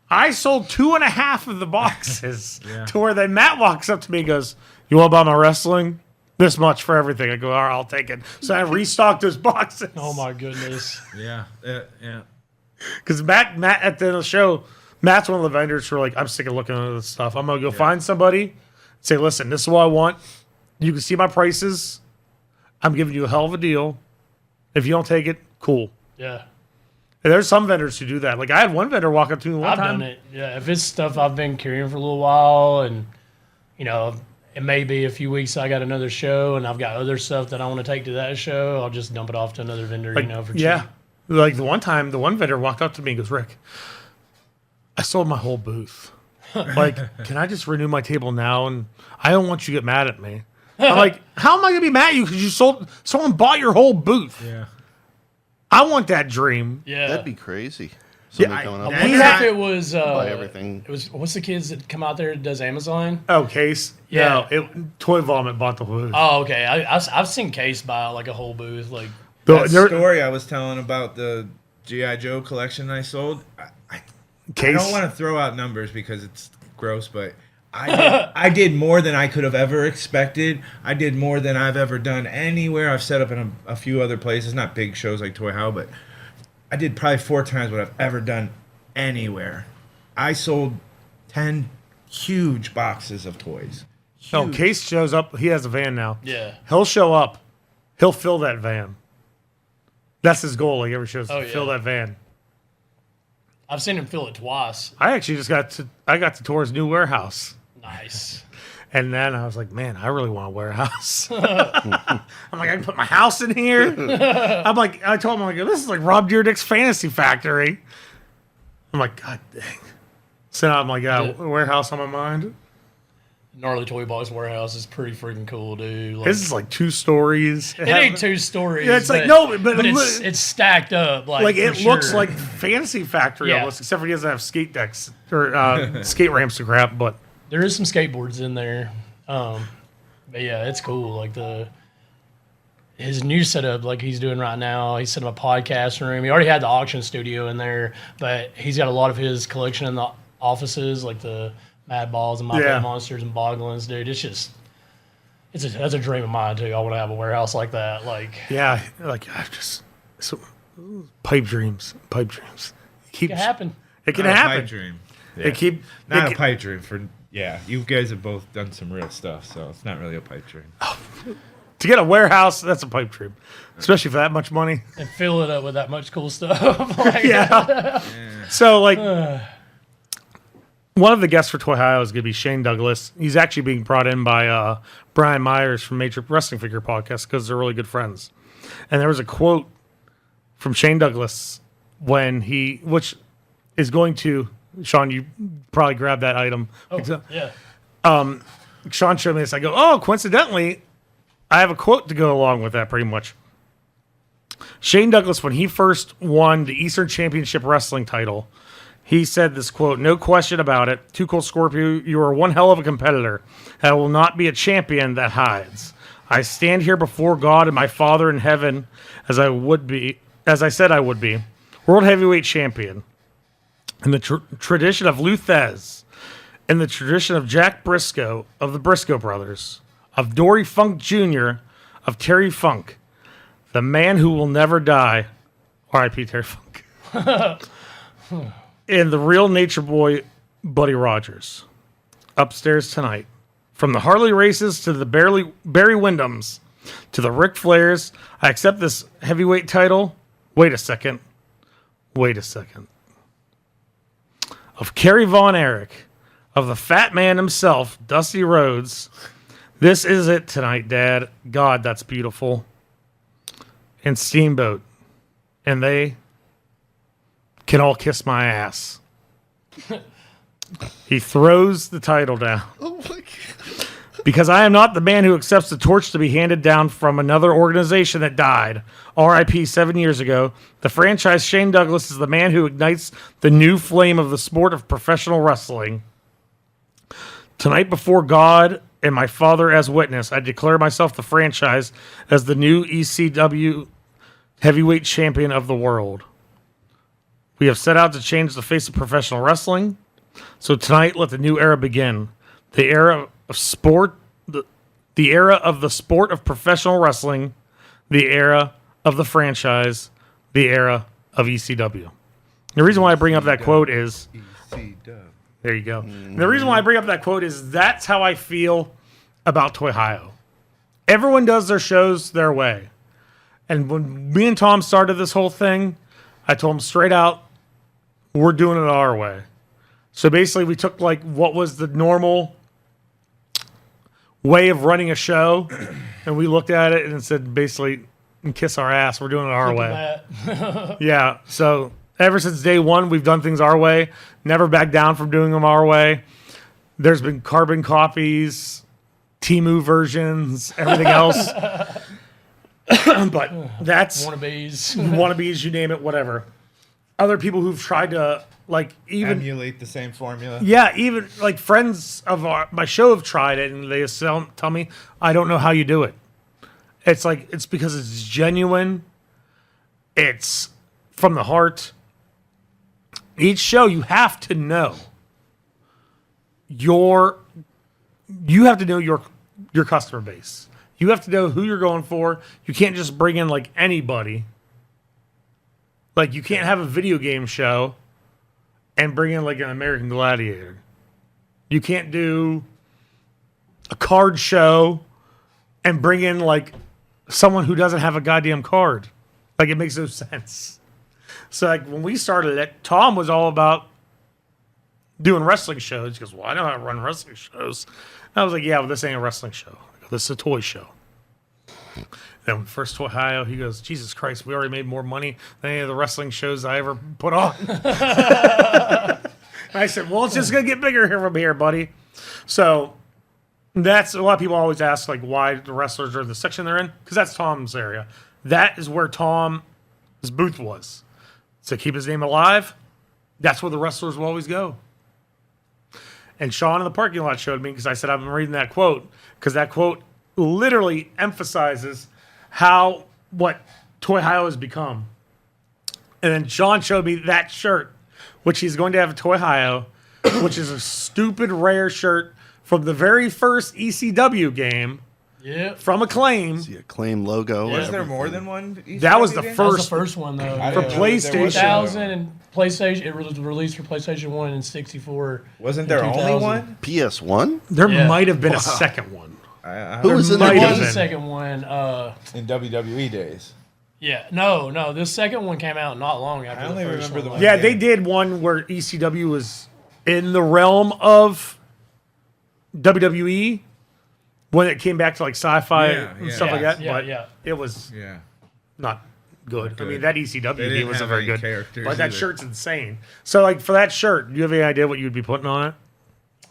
I sold 2.5 of the boxes to where then Matt walks up to me and goes, "You want to buy my wrestling? This much for everything." I go, "All right, I'll take it." So I restocked those boxes. Oh my goodness. Yeah. Yeah. Because Matt at the end of the show, Matt's one of the vendors who are like, "I'm sick of looking at this stuff. I'm gonna go find somebody, say, listen, this is what I want. You can see my prices. I'm giving you a hell of a deal. If you don't take it, cool." Yeah. And there's some vendors who do that. Like I had one vendor walk up to me one I've time. done it. Yeah. If it's stuff I've been carrying for a little while and, it may be a few weeks I got another show and I've got other stuff that I want to take to that show, I'll just dump it off to another vendor, for cheap. Yeah. Like the one time, the one vendor walked up to me and goes, "Rick, I sold my whole booth. Like, can I just renew my table now? And I don't want you to get mad at me." I'm like, "How am I going to be mad at you? Because someone bought your whole booth. Yeah. I want that dream." Yeah. That'd be crazy. Yeah, Somebody coming I up that- wonder Yeah. if it was buy everything. It was what's the kids that come out there that does Amazon? Oh, Case? Yeah. No, Toy Vomit bought the booth. Oh, okay. I've seen Case buy like a whole booth. Like, That There- story I was telling about the G.I. Joe collection I sold, I Case. don't want to throw out numbers because it's gross, but I did more than I could have ever expected. I did more than I've ever done anywhere. I've set up in a few other places, not big shows like Toyhio, but I did probably 4 times what I've ever done anywhere. I sold 10 huge boxes of toys. No, Huge. Case shows up. He has a van now. yeah. He'll show up. He'll fill that van. That's his goal. Like every show is Oh, to yeah. fill that van. I've seen him fill it twice. I actually just got to tour his new warehouse. Nice. And then I was like, man, I really want a warehouse. I'm like, I can put my house in here. I'm like, I told him, I'm like, this is like Rob Dyrdek's Fantasy Factory. I'm like, God dang. So now I'm like, yeah, Yeah. warehouse on my mind. Gnarly Toy Box Warehouse is pretty freaking cool, dude. Like, This is like 2 stories. it ain't 2 stories. Yeah, it's like, but- no, but it's stacked up. Like it for looks sure. like Fantasy Factory Yeah. almost, except for he doesn't have skate decks or skate ramps to grab. But There is some skateboards in there. But yeah, it's cool. Like his new setup, like he's doing right now, he set up a podcast room. He already had the auction studio in there, but he's got a lot of his collection in the offices, like the Mad Balls and My Yeah. Pet Monsters and Boglins, dude. It's just, that's a dream of mine too. I want to have a warehouse like that. Like, yeah, like I just pipe dreams. It it can happen. It can Not a happen. pipe dream. It keep Not it a can- pipe dream for you guys have both done some real stuff, so it's not really a pipe dream. to get a warehouse. That's a pipe dream, especially for that much money. And fill it up with that much cool stuff. Like, Yeah. So like. One of the guests for Toyhio is going to be Shane Douglas. He's actually being brought in by Brian Myers from Major Wrestling Figure Podcast because they're really good friends. And there was a quote from Shane Douglas which is going to, Shaun, you probably grabbed that item. Oh, yeah. Shaun showed me this. I go, oh, coincidentally, I have a quote to go along with that pretty much. Shane Douglas, when he first won the Eastern Championship Wrestling title, he said this quote, "No question about it. Too Cold Scorpio, you are one hell of a competitor. I will not be a champion that hides. I stand here before God and my Father in heaven as I said I would be. World Heavyweight Champion. In the tradition of Lou Thez, in the tradition of Jack Briscoe, of the Briscoe brothers, of Dory Funk Jr., of Terry Funk, the man who will never die, R.I.P. Terry Funk, and the real nature boy, Buddy Rogers. Upstairs tonight. From the Harley races to the Barry Windhams to the Ric Flairs, I accept this heavyweight title. Wait a second. Of Kerry Von Erich, of the fat man himself, Dusty Rhodes. This is it tonight, Dad. God, that's beautiful. And Steamboat. And they can all kiss my ass. He throws the title down. Oh my god. Because I am not the man who accepts the torch to be handed down from another organization that died, RIP 7 years ago. The franchise Shane Douglas is the man who ignites the new flame of the sport of professional wrestling. Tonight, before God and my father as witness, I declare myself the franchise as the new ECW heavyweight champion of the world. We have set out to change the face of professional wrestling. So tonight, let the new era begin. The era of sport, the era of the sport of professional wrestling, the era of the franchise, the era of ECW. The reason why I bring up that quote is, there you go. And the reason why I bring up that quote is that's how I feel about Toyhio. Everyone does their shows their way. And when me and Tom started this whole thing, I told him straight out, we're doing it our way. So basically, we took like what was the normal way of running a show, and we looked at it and said, basically, kiss our ass. We're doing it our way. Yeah. So ever since day one, we've done things our way. Never back down from doing them our way. There's been carbon copies, Temu versions, everything else. But that's wannabes, you name it, whatever. Other people who've tried to like even emulate the same formula. Yeah, even like friends of my show have tried it, and they tell me, I don't know how you do it. It's like it's because it's genuine. It's from the heart. Each show you have to know your customer base. You have to know who you're going for. You can't just bring in like anybody. Like you can't have a video game show and bring in like an American Gladiator. You can't do a card show and bring in like someone who doesn't have a goddamn card. Like it makes no sense. So like when we started it, Tom was all about doing wrestling shows. He goes, well, I know how to run wrestling shows. And I was like, yeah, but this ain't a wrestling show. I go, this is a toy show. Then first Toyhio, he goes, Jesus Christ, we already made more money than any of the wrestling shows I ever put on. And I said, well, it's just going to get bigger here from here, buddy. So that's a lot of people always ask, like, why the wrestlers are in the section they're in, because that's Tom's area. That is where Tom's booth was. To keep his name alive, that's where the wrestlers will always go. And Shaun in the parking lot showed me, because I said, I've been reading that quote, because that quote literally emphasizes what Toyhio has become. And then Shaun showed me that shirt, which he's going to have a Toyhio, which is a stupid rare shirt from the very first ECW game. Yeah. From Acclaim. The Acclaim logo. Was there more than one? That was the game? first. That was the first one, though. For PlayStation. 2000 and PlayStation. It was released for PlayStation 1 and 64. Wasn't there only one? PS1? There might have been a second one. Who was in might the There have was been. a second one. In WWE days. Yeah. No. This second one came out not long after I only the first remember the one. one. Yeah, they did one where ECW was in the realm of WWE when it came back to like sci-fi and stuff like that. But it was not good. I mean, that ECW They game didn't wasn't have very any good. characters But that either. shirt's insane. So, like, for that shirt, do you have any idea what you'd be putting on it?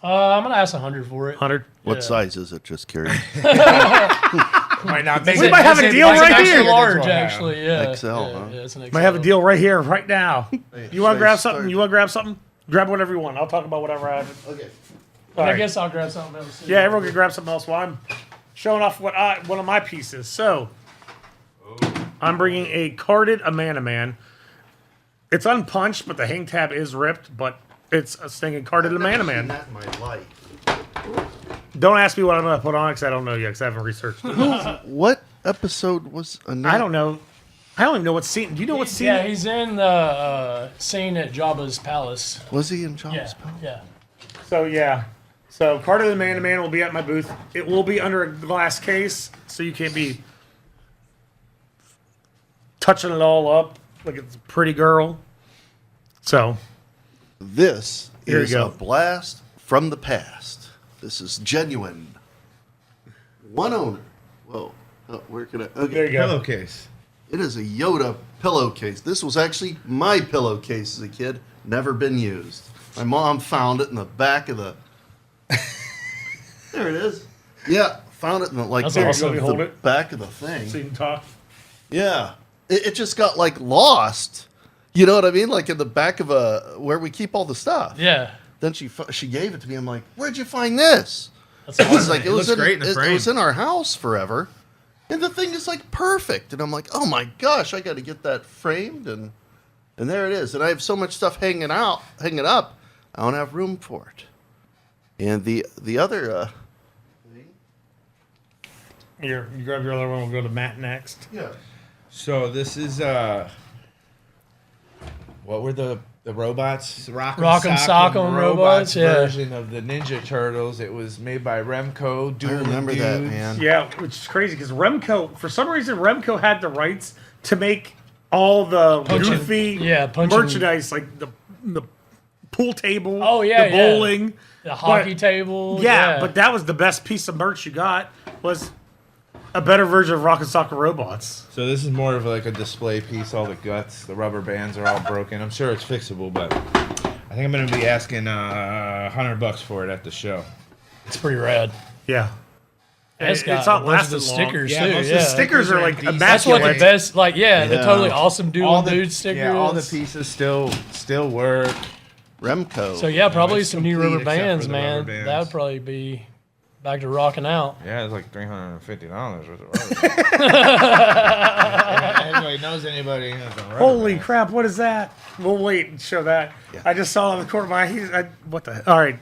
I'm gonna ask 100 for it. 100? What size is it? Just curious. Might not We might have a deal It's right extra here. large, actually. Yeah. XL, yeah, huh? yeah, it's an XL. Might have a deal right here, right now. You want to should grab I something? start? You want to grab something? Grab whatever you want. I'll talk about whatever I have. Okay. All I right. guess I'll grab something else. Yeah, everyone can grab something else while I'm showing off one of my pieces. So, I'm bringing a carded Man. It's unpunched, but the hang tab is ripped, but it's a stinging carded Man. That in my life. Don't ask me what I'm going to put on it because I don't know yet because I haven't researched it. What episode was I don't know. I don't even know what scene. Do you know what scene? Yeah, he's in the scene at Jabba's palace. Was he in John's Yeah. Palace? So carded Man will be at my booth. It will be under a glass case, so you can't be touching it all up like it's a pretty girl. So This Here is you go. a blast from the past. This is genuine. One owner. Whoa. Oh, where can I? Okay. there you go. Pillowcase. It is a Yoda pillowcase. This was actually my pillowcase as a kid. Never been used. My mom found it in the back of the... There it is. Yeah, found it in the, That's the, awesome. Let me hold the it. back of the thing. So you can talk. Yeah, it just got lost. You know what I mean? Like in the back of where we keep all the stuff. Yeah. Then she gave it to me. I'm like, where'd you find this? That's It was awesome. like It looks great in the It frame. was in our house forever, and the thing is perfect. And I'm like, oh my gosh, I got to get that framed, and there it is. And I have so much stuff hanging up. I don't have room for it. And the other Here, you grab your other one. We'll go to Matt next. yeah. So this is what were the robots? Rock'em Sock'em robots, yeah. version of the Ninja Turtles. It was made by Remco. I remember that, man. Yeah, which is crazy because Remco, for some reason, Remco had the rights to make all the goofy merchandise, like the pool table, Oh, yeah, the bowling, The hockey table. Yeah, but that was the best piece of merch you got was a better version of Rock and Soccer Robots. So this is more of like a display piece. All the guts, the rubber bands are all broken. I'm sure it's fixable, but I think I'm going to be asking $100 for it at the show. It's pretty rad. Yeah. It's got It's not a bunch of lasted the long. stickers Yeah, too. most of Yeah, the Stickers are like That's that's what the immaculate. best. Like, yeah, the Yeah. totally awesome dual the dude stickers. Yeah, all the pieces still work. Remco. So yeah, probably it's some new complete rubber except for bands, the man. rubber bands. That would probably be back to rocking out. Yeah, it's like $350 worth of rubber. Anybody knows anybody? Who has a rubber Holy band. crap, what is that? We'll wait and show that. I just saw it on the corner of my eye. What the? All right.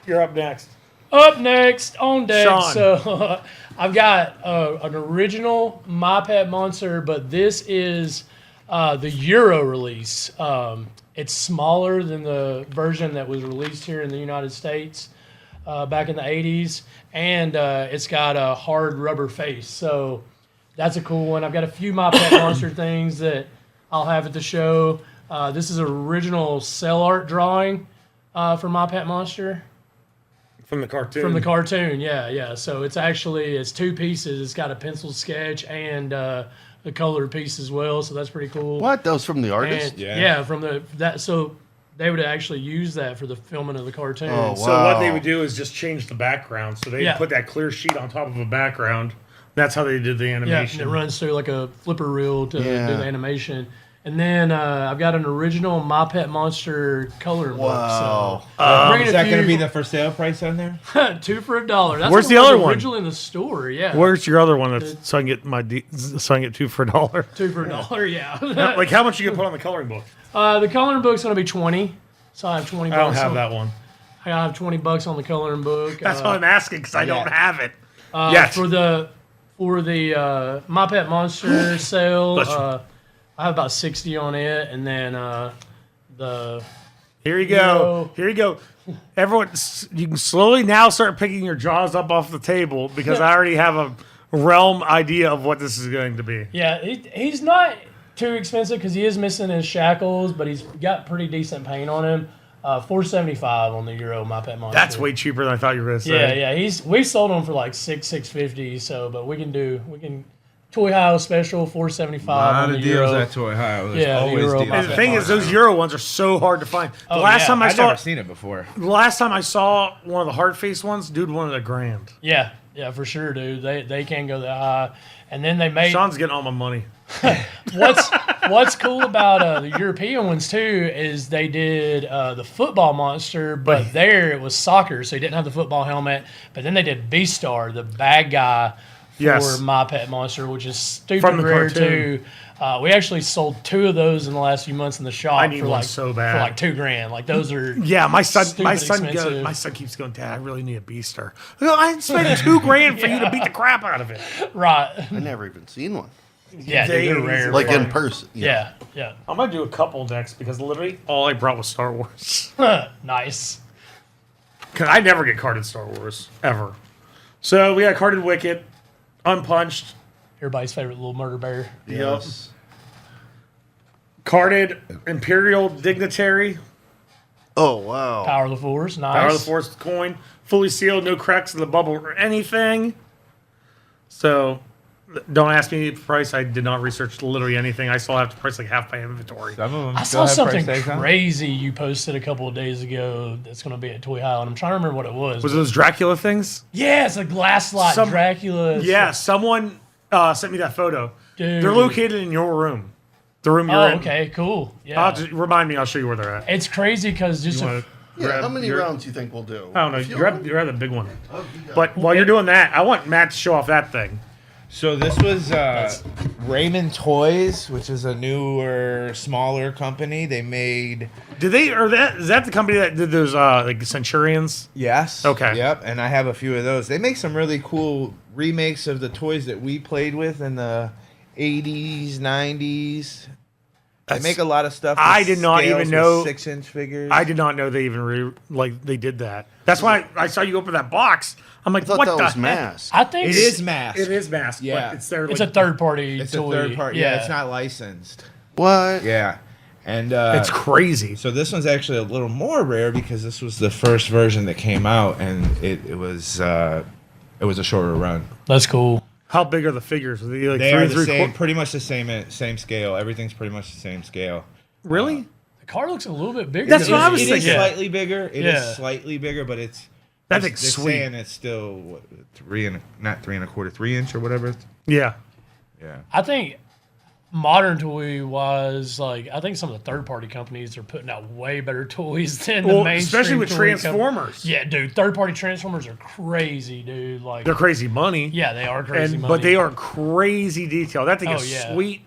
You're up next. Up next on deck, Shaun. so I've got an original My Pet Monster, but this is the Euro release. It's smaller than the version that was released here in the United States back in the 80s, and it's got a hard rubber face. So that's a cool one. I've got a few My Pet Monster things that I'll have at the show. This is an original cell art drawing for My Pet Monster. From the cartoon. From the cartoon, yeah. So it's two pieces. It's got a pencil sketch and the colored piece as well. So that's pretty cool. What? That was from the artist? And, Yeah. yeah, from that. So they would actually use that for the filming of the cartoon. Oh, So what they Wow. would do is just change the background. So they Yeah. put that clear sheet on top of a background. That's how they did the Yeah, and animation. it runs through like a flipper reel to Yeah. do the animation. And then I've got an original My Pet Monster coloring Wow. book. So bringing Is a that going to few- be the for sale price on there? $2 for $1. That's Where's what the was other one? originally in the store? Yeah, Where's your other one? So I can get so I can get $2 for $1. $2 for $1. Yeah. Like how much you can put on the coloring book? The coloring book's going to be $20. So I have $20. I don't have on- that one. I have $20 on the coloring book. That's why I'm asking because I don't yeah. have it. Yes. For the My Pet Monster sale, Bless you. I have about 60 on it, and then the Here you go. know- Here you go. Everyone, you can slowly now start picking your jaws up off the table because I already have a realm idea of what this is going to be. yeah, he's not too expensive because he is missing his shackles, but he's got pretty decent paint on him. $475 on the Euro My Pet Monster. That's way cheaper than I thought you were going to say. Yeah. We sold him for like $650. So, but we can Toyhio special $475 A lot on of the deals Euro. at Toyhio. There's Yeah, the always Euro deals. And at the thing is, Toyhio. those Euro ones are so hard to find. The Oh, last yeah. time I I've saw, never seen it before. the last time I saw one of the hard face ones, dude wanted $1,000. Yeah, for sure, dude. They can go that high. And then they made Sean's getting all my money. what's cool about the European ones too is they did the football monster, but there it was soccer, so he didn't have the football helmet. But then they did Beastar, the bad guy for Yes. My Pet Monster, which is stupid From the rare cartoon. too. We actually sold 2 of those in the last few months in the shop I need for one like so bad. for like $2,000. Like those are Yeah, my son Stupid my expensive. son keeps going, Dad, I really need a beaster. I go, I spent $2,000 for you to beat the crap out of it. right. I never even seen one. Yeah, dude, they're rare. Like in Right. person. yeah. I'm gonna do a couple next because literally all I brought was Star Wars. Nice. Cause I never get carded Star Wars ever. So we got carded Wicket, Unpunched, Everybody's favorite little murder bear. Yes. carded Imperial Dignitary, Oh, wow. Power of the Force. Nice. Power of the Force coin, fully sealed, no cracks in the bubble or anything. So don't ask me the price. I did not research literally anything. I still have to price like half my inventory. Some of them I still saw have price something tags on. crazy you posted a couple of days ago that's going to be at Toyhio, and I'm trying to remember what it was. Was it those Dracula things? Yeah, it's a glass slot Dracula. Yeah, someone sent me that photo. Dude. They're located in your room. The room you're Oh, in. okay, cool. Yeah. Remind me, I'll show you where they're at. It's crazy because just You wanna Yeah, grab how many your- rounds do you think we'll do? I don't know. A few? Grab the big one. Oh, you got it. But while you're doing that, I want Matt to show off that thing. So this was Raymond Toys, which is a newer, smaller company. They made Is that the company that did those like Centurions? yes, Okay. yep, and I have a few of those. They make some really cool remakes of the toys that we played with in the 80s, 90s. They make a lot of stuff. I with did not scales even know- with 6-inch figures. I did not know they even they did that. That's why I saw you open that box. I'm like, I thought what that the was heck? mask. I think It is masked. It is masked. Yeah. But it's their. It's like, a third party It's toy. a third part. Yeah, it's not licensed. What? Yeah, and It's crazy. So this one's actually a little more rare because this was the first version that came out, and it was a shorter run. That's cool. How big are the figures? Are they like They three are and the three same, quarter? pretty much the same scale. Everything's pretty much the same scale. Really? The car looks a little bit bigger. That's than what I it was is. It is thinking. slightly bigger. It is Yeah. slightly bigger, but it's That they're thing's sweet. saying it's still what, 3.25, 3-inch or whatever. Yeah. Yeah. I think modern toy wise, like I think some of the third party companies are putting out way better toys than Well, the mainstream. especially with toy Transformers. Yeah, dude, third party Transformers are crazy, dude. Like, They're crazy money. yeah, they are crazy. And money. but they are crazy detail. That thing Oh, is yeah. sweet.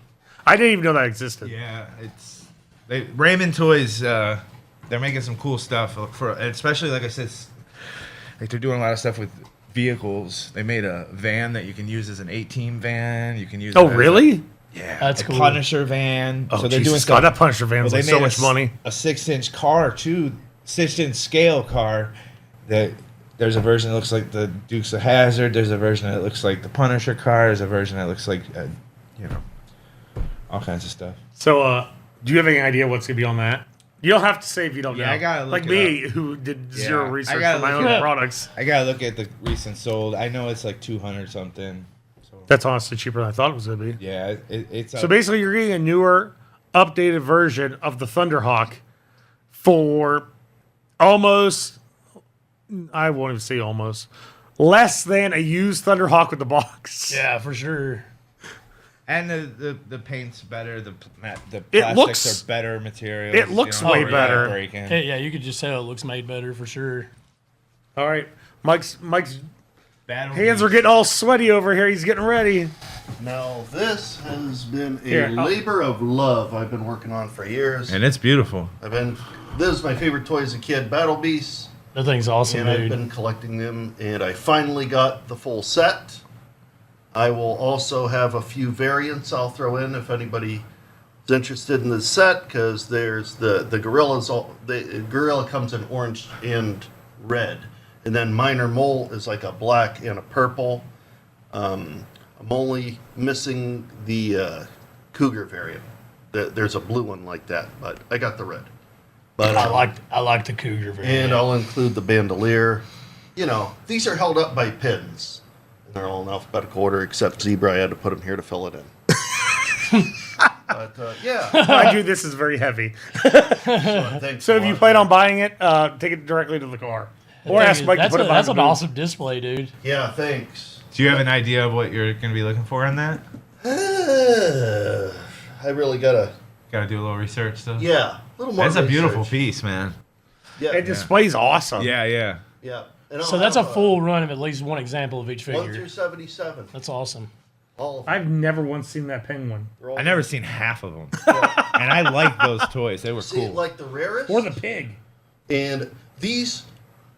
I didn't even know that existed. Yeah, Raymond Toys. They're making some cool stuff for, especially like I said, like they're doing a lot of stuff with vehicles. They made a van that you can use as an 18 van. You can use. Oh, it as really? yeah, That's a cool. Punisher van. Oh, so they're Jesus doing God, stuff. that Punisher van was Well, like they so made much money. A 6-inch car too, 6-inch scale car. That there's a version that looks like the Dukes of Hazzard. There's a version that looks like the Punisher car. There's a version that looks like, all kinds of stuff. So, do you have any idea what's gonna be on that? You don't have to say if you don't know. Yeah, I gotta look like it me, who did zero Yeah, I research gotta for my look own it up. products. I gotta look at the recent sold. I know it's like 200 something. So That's honestly cheaper than I thought it was gonna be. yeah, it's So basically, you're getting a newer, updated version of the Thunderhawk for almost, I won't even say almost, less than a used Thunderhawk with the box. Yeah, for sure. and the paint's better. The It plastics looks- are better materials. it looks way they're not better. breaking. Hey, yeah, you could just tell it looks made better for sure. All right, Mike's Battle hands are getting all sweaty over here. He's getting ready. Now, this has been a Here, I'll- labor of love I've been working on for years. and it's beautiful. This is my favorite toy as a kid, Battle Beasts, That thing's awesome, and I've dude. been collecting them, and I finally got the full set. I will also have a few variants I'll throw in if anybody is interested in the set, because there's the gorillas. The gorilla comes in orange and red, and then Minor Mole is like a black and a purple. I'm only missing the cougar variant. There's a blue one like that, but I got the red. But I like the cougar very and much. I'll include the bandolier. You know, these are held up by pins. And they're all in alphabetical order except Zebra. I had to put him here to fill it in. But yeah. Mind you, this is very heavy. Thanks So a if you lot. plan on buying it, take it directly to the car. Or ask Mike to That's put it behind that's the an booth. awesome display, dude. Yeah, thanks. Do you have an idea of what you're going to be looking for on that? I really gotta. Got to do a little research though. Yeah, a little more. That's a beautiful research. piece, man. Yeah, It displays awesome. Yeah. yeah. And I'll So that's a have, full run of at least one example of each 1 figure. through 77. That's awesome. All of them. I've never once seen that penguin. They're all- I never seen half of them, and I like those toys. They were See, cool. like the rarest. Or the pig. And these,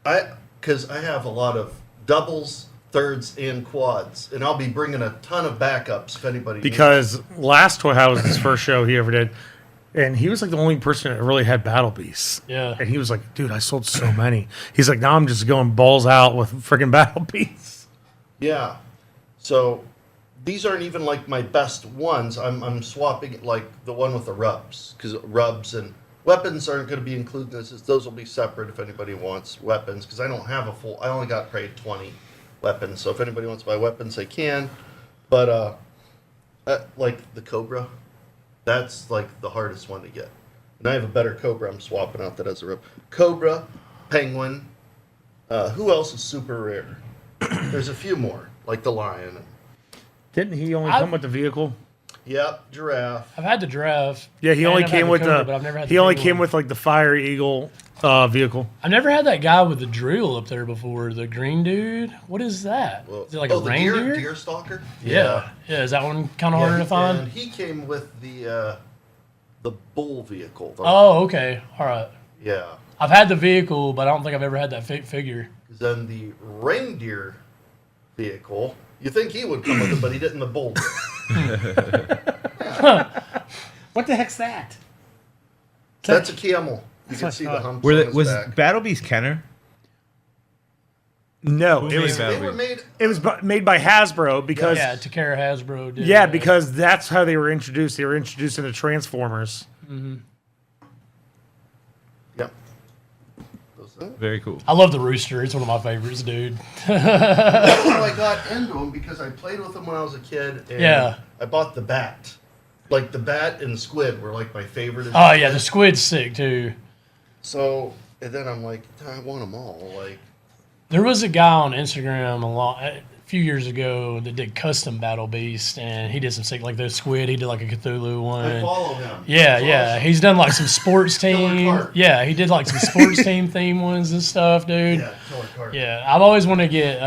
because I have a lot of doubles, thirds, and quads, and I'll be bringing a ton of backups if anybody. Because last Toy House was his first show he ever did. And he was like the only person that really had Battle Beasts. Yeah. And he was like, dude, I sold so many. He's like, now I'm just going balls out with freaking Battle Beasts. Yeah. So these aren't even like my best ones. I'm swapping it like the one with the rubs, because rubs and weapons aren't going to be included in this. Those will be separate if anybody wants weapons, because I don't have a full. I only got probably 20 weapons. So if anybody wants to buy weapons, they can. But like the Cobra, that's like the hardest one to get. And I have a better Cobra I'm swapping out that has a rip. Cobra, Penguin. Who else is super rare? There's a few more, like the Lion. Didn't he only come with the vehicle? Yep, Giraffe. I've had the giraffe. Yeah, he only and I've had came with Cobra, but I've never had he the only big came one. with like the Fire Eagle vehicle. I've never had that guy with the drill up there before. The green dude. What is that? Well, Is it like a the reindeer? deer stalker? Yeah. Is that one kind of harder to find? And he came with the bull vehicle. Oh, okay. All right. Yeah. I've had the vehicle, but I don't think I've ever had that figure. Then the reindeer vehicle, you think he would come with it, but he didn't. The bull did. What the heck's that? That's a camel. You can see the humps on his Was back. Battle Beast Kenner? No, Who it made was that? They were made. it was made by Hasbro because Yeah, Takara Hasbro did. yeah, because that's how they were introduced. They were introduced into Transformers. Yep. Very cool. I love the rooster. It's one of my favorites, dude. That's how I got into them because I played with them when I was a kid. And Yeah. I bought the bat. Like the bat and the squid were like my favorite. Oh yeah, the squid's sick too. So and then I'm like, I want them all. Like There was a guy on Instagram a few years ago that did custom Battle Beast, and he did some sick like those squid. He did like a Cthulhu one. I follow him. Yeah, He's yeah. awesome. He's done like some sports Killer team. Cart. Yeah, he did like some sports team theme ones and stuff, dude. Yeah, Killer Cart. Yeah, I've always wanted to get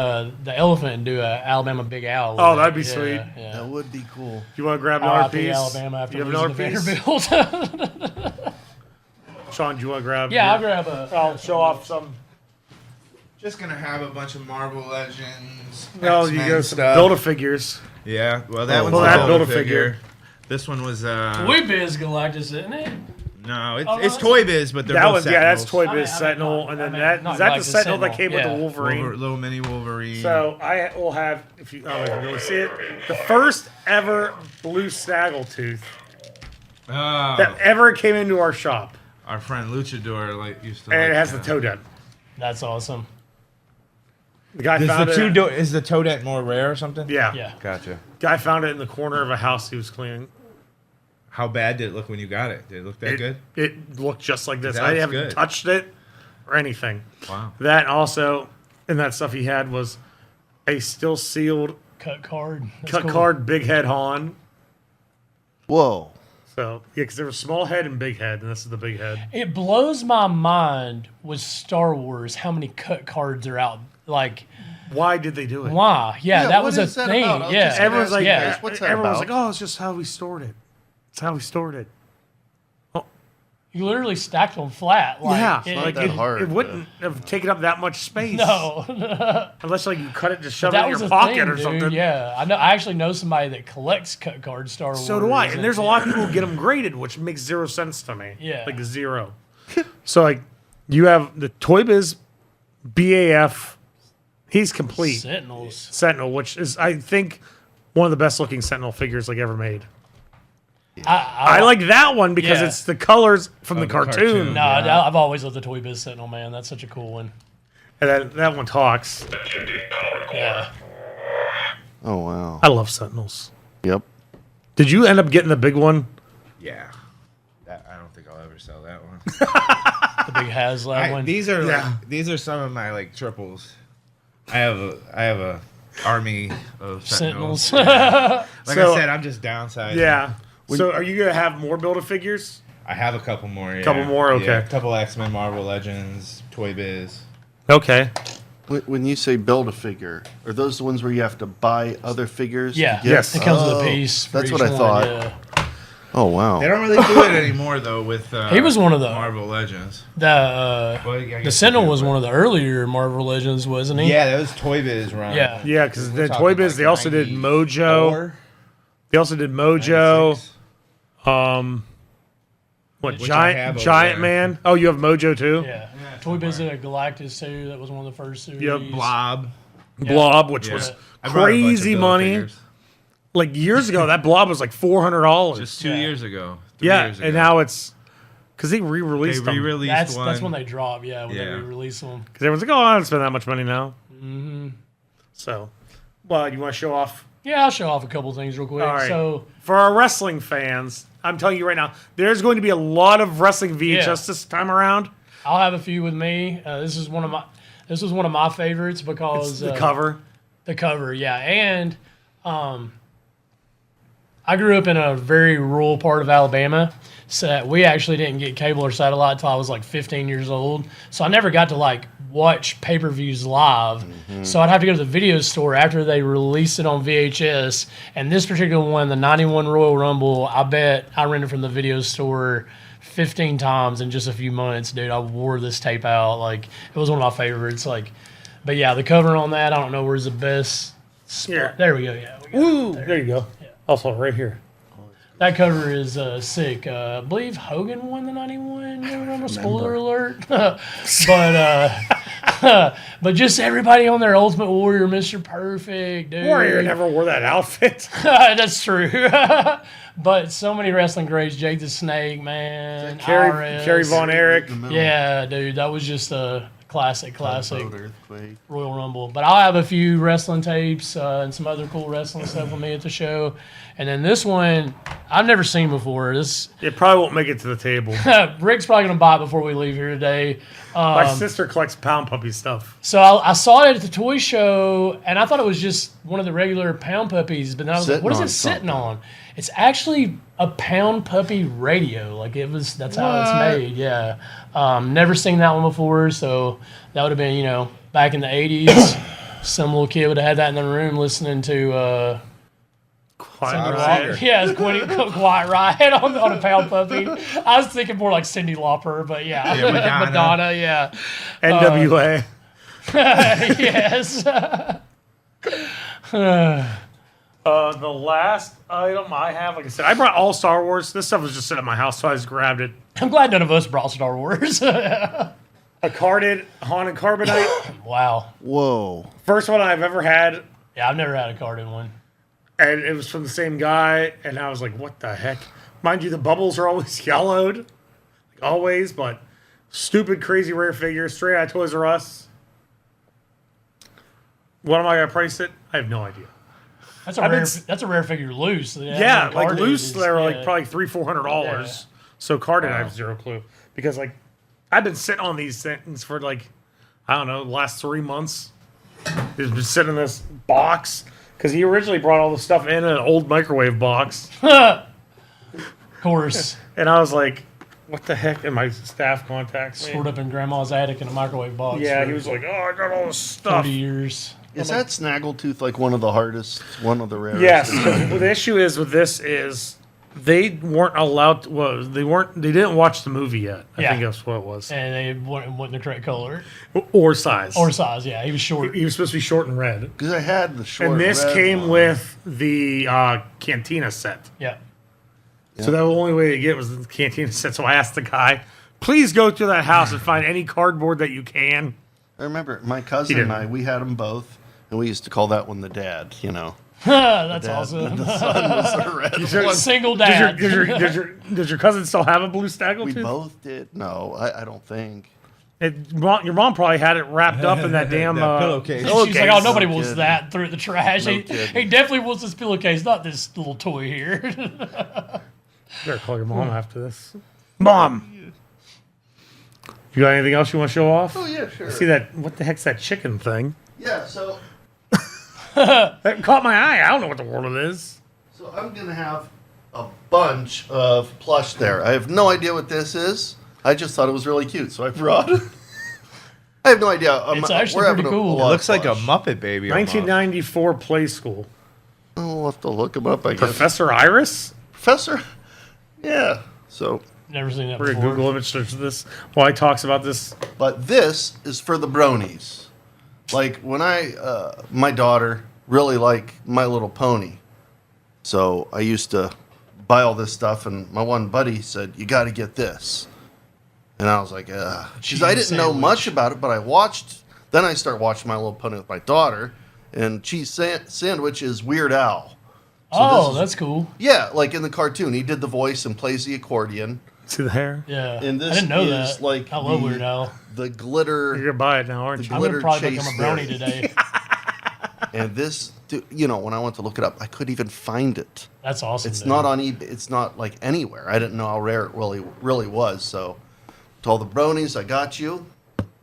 the elephant and do a Alabama Big Owl. with Oh, it. that'd be Yeah, sweet. Yeah. That would be cool. You want to grab another R.I.P. piece? Alabama after You have losing another to piece? Vanderbilt. Sean, do you want to grab? Yeah, I'll your- grab a. I'll show off some. Just gonna have a bunch of Marvel Legends. No, you X-Men go some stuff. Build-A-Figures. Yeah, well, that Oh, one's well, a that Build-A-Figure. This one was Toy Biz Galactus, isn't it? no, Oh, it's that's- Toy Biz, but they're That both was that's Sentinels. Toy I mean, Biz Sentinel, and then not is that the Galactus Sentinel that Sentinel, came with the yeah. Wolverine? Little mini Wolverine. So I will have, if you can really see it, the first ever blue snaggletooth that ever came into our shop, our friend Luchador used to. and it has the Toadette. That's awesome. The guy Is found it. is the Toadette more rare or something? Yeah, Yeah. Gotcha. Guy found it in the corner of a house he was cleaning. How bad did it look when you got it? Did it look that good? It looked just like this. That I looks haven't good. touched it or anything. Wow. That also, and that stuff he had was a still sealed Cut card. That's cut cool. card Big Head Han. Whoa. So yeah, because there was small head and big head, and this is the big head. It blows my mind with Star Wars how many cut cards are out. Like, Why did they do it? why? Yeah, Yeah, that what was a is that thing. about? I was Yeah, just gonna Everyone's like, Yeah. What's that everyone's about? like, oh, it's just how we stored it. It's how we stored it. you literally stacked them flat. Like, Yeah, it- not like that it, hard, it wouldn't have taken up that much space. No, unless like you cut it to shove it that in was your a pocket thing, or dude. something. Yeah, I know. I actually know somebody that collects cut card Star Wars. So do I, and there's a lot of people who get them graded, which makes zero sense to me. Yeah. like zero. So like, you have the Toy Biz BAF. He's complete. Sentinels. Sentinel, which is I think one of the best looking Sentinel figures like ever made. I like that one because Yeah. it's the colors from the the cartoon. cartoon. No, I've always loved the Toy Biz Sentinel, man. That's such a cool one. And that one talks. Yeah. Oh, wow. I love Sentinels. Yep. Did you end up getting the big one? Yeah. I don't think I'll ever sell that one. The big HasLab one. These are Yeah. these are some of my triples. I have a army of Sentinels. Sentinels. Like So- I said, I'm just downsizing. Yeah. So are you gonna have more Build-A-Figures? I have a couple more. Yeah. Couple more? Okay. Yeah, a couple X-Men, Marvel Legends, Toy Biz. Okay. When you say build a figure, are those the ones where you have to buy other figures? to Yeah. get? Yes. It comes with Oh, a piece. for That's each what I one, thought. yeah. Oh, wow. They don't really do it anymore though with He was one of the Marvel Legends. the Well, I the guess Sentinel they do, was but- one of the earlier Marvel Legends, wasn't he? Yeah, that was Toy Biz run. Yeah. Yeah, because We're the talking Toy Biz, like they also did Mojo. 94, They also did Mojo. 96. What Which I have Giant over Giant there. Man? Oh, you have Mojo too. Yeah. Toy Biz did a Galactus too. That was one of the first series. Yep. Blob. Blob, which Yeah. was I brought a bunch of crazy Build money. figures Like years ago, that Blob was like $400. Just 2 Yeah. years ago. 3 Yeah, years ago. and now it's because they they re-released them. re-released one. That's when they drop. Yeah, when they Yeah. re-release them. Because everyone's like, oh, I don't spend that much money now. Mm-hmm. So, well, you want to show off Yeah, I'll show off a couple things real quick. All right. So For our wrestling fans, I'm telling you right now, there's going to be a lot of wrestling VHS Yeah. this time around. I'll have a few with me. This was one of my favorites because The cover. The cover, yeah. And I grew up in a very rural part of Alabama, so we actually didn't get cable or satellite until I was like 15 years old. So I never got to like watch pay-per-views live. So I'd have to go to the video store after they released it on VHS. And this particular one, the 91 Royal Rumble, I bet I rented from the video store 15 times in just a few months, dude. I wore this tape out. Like, it was one of my favorites. Like, but yeah, the cover on that, I don't know where's the best spot. Here. There we go. Yeah. We got Ooh, it there you go. Also, right here. That cover is sick. I believe Hogan won the 91 Royal Rumble. Spoiler alert. But just everybody on their Ultimate Warrior, Mr. Perfect, dude. Warrior never wore that outfit. That's true. But so many wrestling greats. Jake the Snake, man. IRS. Kerry Von Erich. Yeah, dude. That was just a classic Earthquake. Royal Rumble. But I'll have a few wrestling tapes and some other cool wrestling stuff with me at the show. And then this one, I've never seen before. This It probably won't make it to the table. Rick's probably going to buy it before we leave here today. My sister collects Pound Puppy stuff. So I saw it at the toy show, and I thought it was just one of the regular Pound Puppies. But then I was like, Sitting what is on it sitting something. on? It's actually a Pound Puppy radio. Like that's how it's made. Yeah. Never seen that one before. So that would have been, back in the 80s. Some little kid would have had that in the room listening to. Quiet Riot. Riot. Yeah, it's Quiet Riot on a Pound Puppy. I was thinking more like Cyndi Lauper, but yeah, Yeah, Madonna. yeah. NWA. Yes. The last item I have, like I said, I brought all Star Wars. This stuff was just sitting at my house, so I just grabbed it. I'm glad none of us brought Star Wars. A carded Haunted Carbonite. Wow. Whoa. First one I've ever had, Yeah, I've never had a card in one. and it was from the same guy, and I was like, what the heck? Mind you, the bubbles are always yellowed. Like always, but stupid, crazy rare figure, straight out of Toys R Us. What am I going to price it? I have no idea. That's a I've been rare. s- That's a rare figure loose. Yeah, like carded loose, is- they're like yeah. probably $300-$400. Yeah. So carded, I have zero clue because like I've been sitting on these things for like I don't know the last 3 months. It's been sitting in this box because he originally brought all the stuff in an old microwave box, Of course, and I was like, "What the heck?" And my staff contacts me. stored up in Grandma's attic in a microwave box. Yeah, for he was like, "Oh, I got all this stuff." 30 years. Is that Snaggletooth like one of the hardest, one of the rarest? Yes, 'cause the issue is with this is they weren't allowed. They didn't watch the movie yet. I Yeah. think that's what it was, And they wasn't the correct color or size. or size. Yeah, he was short. He was supposed to be short and red. Because I had the short. And this red came one. with the Cantina set. Yeah. So the only way to get it was the Cantina set. So I asked the guy, please go to that house and find any cardboard that you can. I remember my cousin and I. We had them both, and we used to call that one the dad. That's Dad, awesome. The son was the red one. Single dad. Does your cousin still have a blue We Snaggletooth? both did. No, I don't think. Your mom probably had it wrapped up in that damn That pillowcase. She's like, oh, nobody No wants kidding. that. Threw it in the trash. No he kidding. definitely wants this pillowcase, not this little toy here. Better call your mom after this. Mom! You got anything else you want to show off? Oh yeah, sure. See that? What the heck's that chicken thing? Yeah, so That caught my eye. I don't know what the world it is. I'm gonna have a bunch of plush there. I have no idea what this is. I just thought it was really cute, so I brought it. I have no idea. It's actually we're having pretty cool. A It lot of looks like a plush. Muppet baby. almost. 1994 Play School. Oh, we'll have to look him up. I guess. Professor Iris? Professor. Yeah. So, Never seen that We're before. going to Google image search this while he talks about this. but this is for the bronies. Like when my daughter really liked My Little Pony, so I used to buy all this stuff, and my one buddy said, "You got to get this," and I was like, because I Cheese didn't know sandwich. much about it, but I watched. Then I started watching My Little Pony with my daughter, and Cheese Sandwich is Weird Al. Oh, this is- that's cool. Yeah, like in the cartoon, he did the voice and plays the accordion. See the hair? Yeah. And this I didn't know is that. like I love the- Weird Al. The You're glitter, going to buy it now, aren't you? I'm going glitter to probably chase become a brownie theory. today. and this dude, when I went to look it up, I couldn't even find it. That's awesome. It's dude. not on eBay. It's not like anywhere. I didn't know how rare it really was. So, to all the bronies, I got you.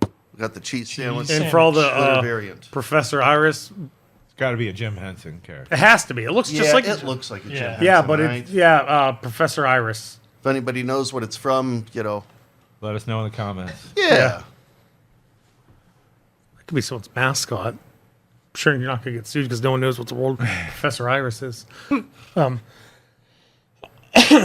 We got the cheese sandwich. And for all the Glitter variant. Professor Iris, It's got to be a Jim Henson character. it has to be. It looks just like it looks like a Jim Yeah. Henson, yeah, but right? Professor Iris. If anybody knows what it's from, Let us know in the comments. yeah. It could be someone's mascot. I'm sure you're not going to get sued because no one knows what the world Professor Iris is. Do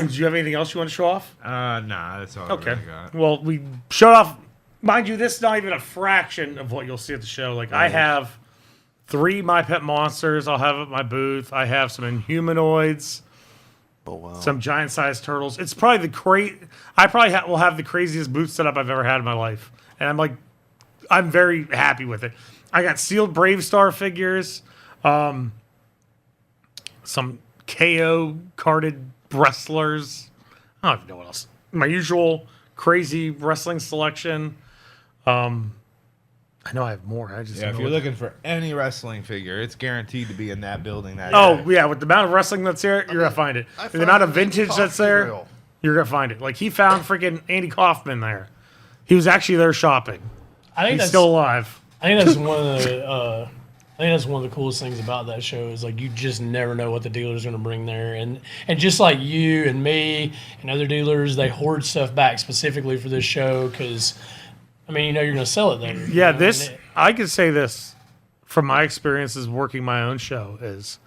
you have anything else you want to show off? Nah, that's all Okay. I really got. Well, we showed off. Mind you, this is not even a fraction of what you'll see at the show. Like, I have 3 My Pet Monsters I'll have at my booth. I have some Inhumanoids, Oh wow. some giant-sized turtles. It's probably I probably will have the craziest booth setup I've ever had in my life. And I'm very happy with it. I got sealed Brave Star figures, some KO carded wrestlers. I don't even know what else. My usual crazy wrestling selection. I know I have more. I just Yeah, don't if know you're what- looking for any wrestling figure, it's guaranteed to be in that building that Oh day. yeah, with the amount of wrestling that's there, you're gonna find it. I The amount of found Andy vintage that's Kaufman there, real. you're gonna find it. Like he found freaking Andy Kaufman there. He was actually there shopping. I think He's that's still alive. I think that's one of the. I think that's one of the coolest things about that show is like you just never know what the dealer's going to bring there, and just like you and me and other dealers, they hoard stuff back specifically for this show because, I mean, you're going to sell it there. Yeah, you know? this I can say this from my experiences working my own show is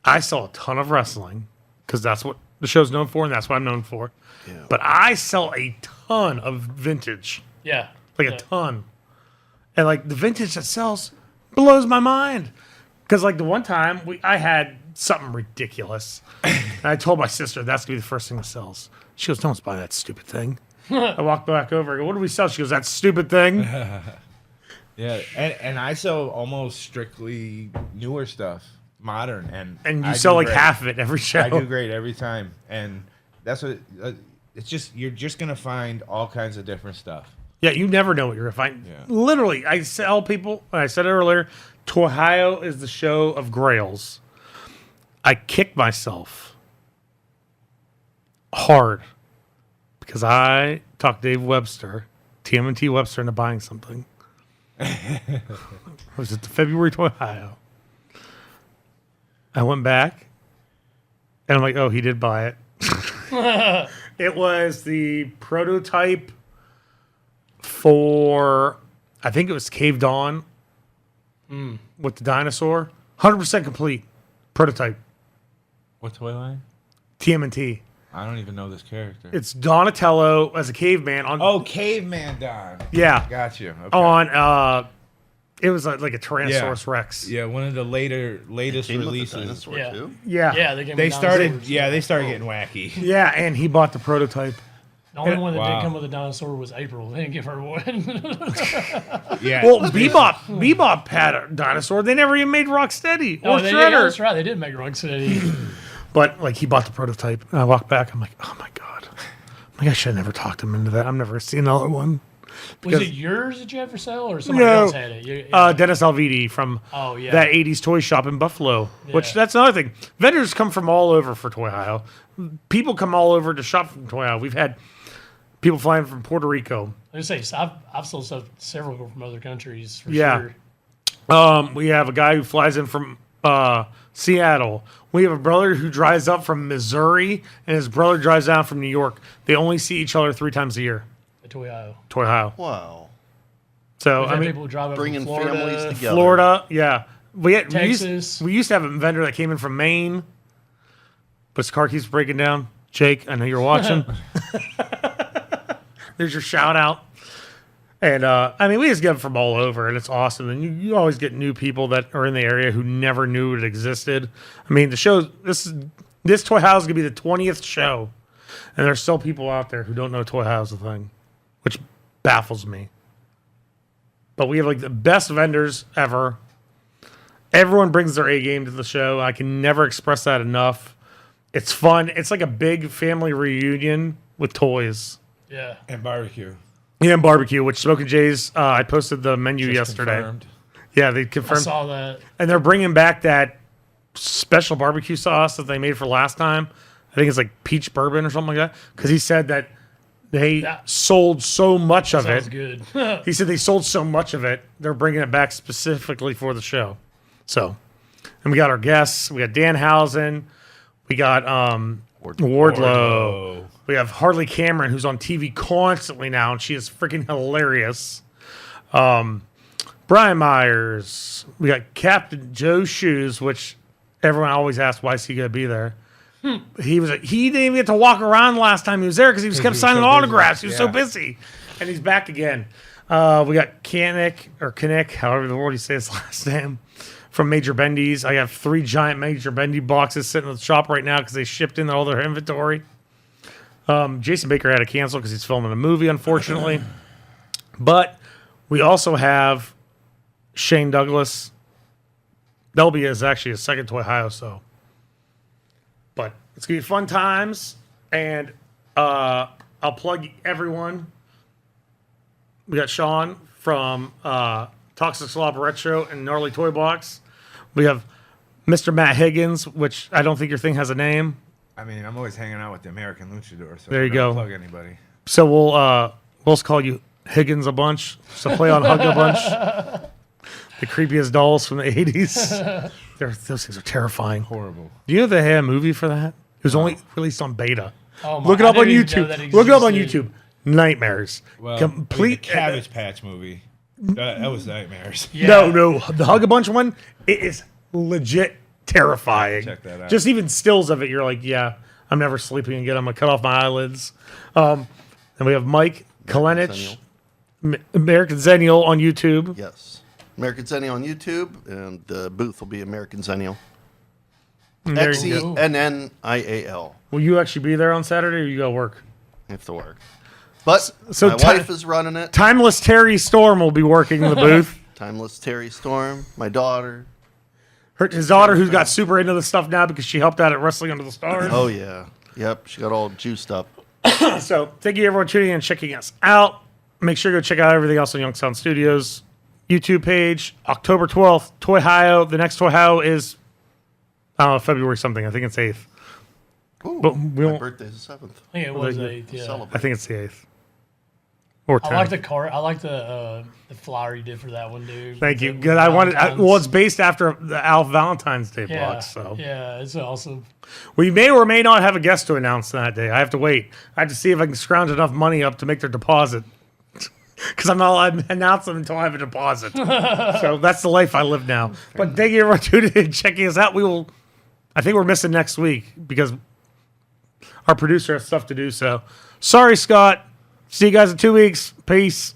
I sell a ton of wrestling because that's what the show's known for and that's what I'm known for. Yeah. But I sell a ton of vintage, Yeah, like yeah. a ton, and like the vintage that sells blows my mind. Because like the one time I had something ridiculous, and I told my sister that's gonna be the first thing that sells. She goes, "No one's buying that stupid thing." I walked back over. I go, "What do we sell?" She goes, "That stupid thing." Yeah, and I sell almost strictly newer stuff, modern, and You I sell do like great. half of it every show. I do great every time, and that's what it's just. You're just gonna find all kinds of different stuff. Yeah, you never know what you're gonna find. Yeah. Literally, I tell people, I said it earlier, Toyhio is the show of grails. I kick myself hard because I talked Dave Webster, TMNT Webster, into buying something. It was at the February Toyhio. I went back, and I'm like, oh, he did buy it. It was the prototype for, I think it was Cave Dawn with the dinosaur. 100% complete prototype. What toy line? TMNT. I don't even know this character. It's Donatello as a caveman on. Oh, Caveman Don. yeah, Got you. Okay. on. It was like a Tyrannosaurus Rex. Yeah, one of the latest Came with the releases. dinosaur Yeah. too. Yeah, Yeah, they, came They with started. dinosaurs. Yeah, they started getting wacky. yeah, and he bought the prototype. The only one that Wow. did come with a dinosaur was April. They didn't give her one. Yeah. Well, Bebop had a dinosaur. They never even made Rocksteady or Oh, yeah, Shredder. that's right. They did make Rocksteady. But like he bought the prototype, and I walked back. I'm like, oh my god, I should have never talked him into that. I'm never seeing another one. Was it yours that you had for sale, or somebody No. else had it? You- Dennis Alvidi from Oh, yeah. that 80s toy shop in Buffalo, which Yeah. that's another thing. Vendors come from all over for Toyhio. People come all over to shop from Toyhio. We've had people flying from Puerto Rico. Let's say so I've sold stuff several from other countries for Yeah. sure. We have a guy who flies in from Seattle. We have a brother who drives up from Missouri, and his brother drives down from New York. They only see each other 3 times a year. The Toyhio. Toyhio. Wow. So We've I had mean, people who drive up Bringing from Florida, families together. Florida, yeah. Texas. We used to have a vendor that came in from Maine, but his car keeps breaking down. Jake, I know you're watching. There's your shout out. And I mean, we just get them from all over, and it's awesome. And you always get new people that are in the area who never knew it existed. I mean, the show this Toy House is gonna be the 20th show, and there's still people out there who don't know Toy House is a thing, which baffles me. But we have like the best vendors ever. Everyone brings their A game to the show. I can never express that enough. It's fun. It's like a big family reunion with toys. Yeah. And barbecue. Yeah, and barbecue, which Smoking Jay's, I posted the menu Just yesterday. confirmed. Yeah, they I confirmed. saw that. And they're bringing back that special barbecue sauce that they made for last time. I think it's like peach bourbon or something like that. Because he said that they sold so much of it. Sounds good. He said they sold so much of it, they're bringing it back specifically for the show. So, and we got our guests. We got Danhausen. We got Wardlow. We have Harley Cameron, who's on TV constantly now, and she is freaking hilarious. Brian Myers. We got Captain Joe Shoes, which everyone always asks, why is he going to be there? He didn't even get to walk around last time he was there because he was kept signing autographs. He was so busy. And he's back again. We got Kolenich, however the word you say his last name, from Major Bendy's. I have 3 giant Major Bendy boxes sitting in the shop right now because they shipped in all their inventory. Jason Baker had to cancel because he's filming a movie, unfortunately. But we also have Shane Douglas. That'll be actually his second Toyhio, so. But it's going to be fun times, and I'll plug everyone. We got Shaun from Toxic Slob Retro and Gnarly Toy Box. We have Mr. Matt Higgins, which I don't think your thing has a name. I mean, I'm always hanging out with the American Luchador, so there you go. Plug anybody. So we'll just call you Higgins a bunch. So play on Hug a bunch. The creepiest dolls from the 80s. Those things are terrifying. Horrible. Do you know they had a movie for that? It was only released on beta. Oh my, Look it up I on didn't even know YouTube. that Look it up on existed. YouTube. Nightmares. Well, Complete the Cabbage Patch movie. That was nightmares. Yeah. No. The Hug a Bunch one, it is legit terrifying. Check that out. Just even stills of it, you're like, yeah, I'm never sleeping again. I'm going to cut off my eyelids. Then we have Mike Kolenich, American Xennial on YouTube. Yes. American Xennial on YouTube, and the booth will be American Xennial. There you go. Xennial. Will you actually be there on Saturday, or you got to work? I have to work. But So my wife is running it. Timeless Terry Storm will be working the booth. Timeless Terry Storm, my daughter. His daughter, who's got super into this stuff now because she helped out at Wrestling Under the Stars. Oh, yeah. Yep, she got all juiced up. So thank you, everyone, tuning in and checking us out. Make sure to go check out everything else on Youngstown Studios YouTube page. October 12th, Toyhio. The next Toyhio is, I don't know, February something. I think it's 8th. Ooh, But we my won't- birthday's the 7th. I think it was 8th, yeah. Celebrate. I think it's the 8th. Or 10th. I like the card. I like the flyer you did for that one, dude. Thank you. With Good. I wanted. Valentine's. Well, it's based after the Alf Valentine's Day yeah, box. So yeah, it's awesome. we may or may not have a guest to announce that day. I have to wait. I have to see if I can scrounge enough money up to make their deposit. Because I'm not allowed to announce them until I have a deposit. So that's the life I live now. But thank you everyone for tuning in and checking us out. I think we're missing next week because our producer has stuff to do. So sorry, Scott. See you guys in 2 weeks. Peace.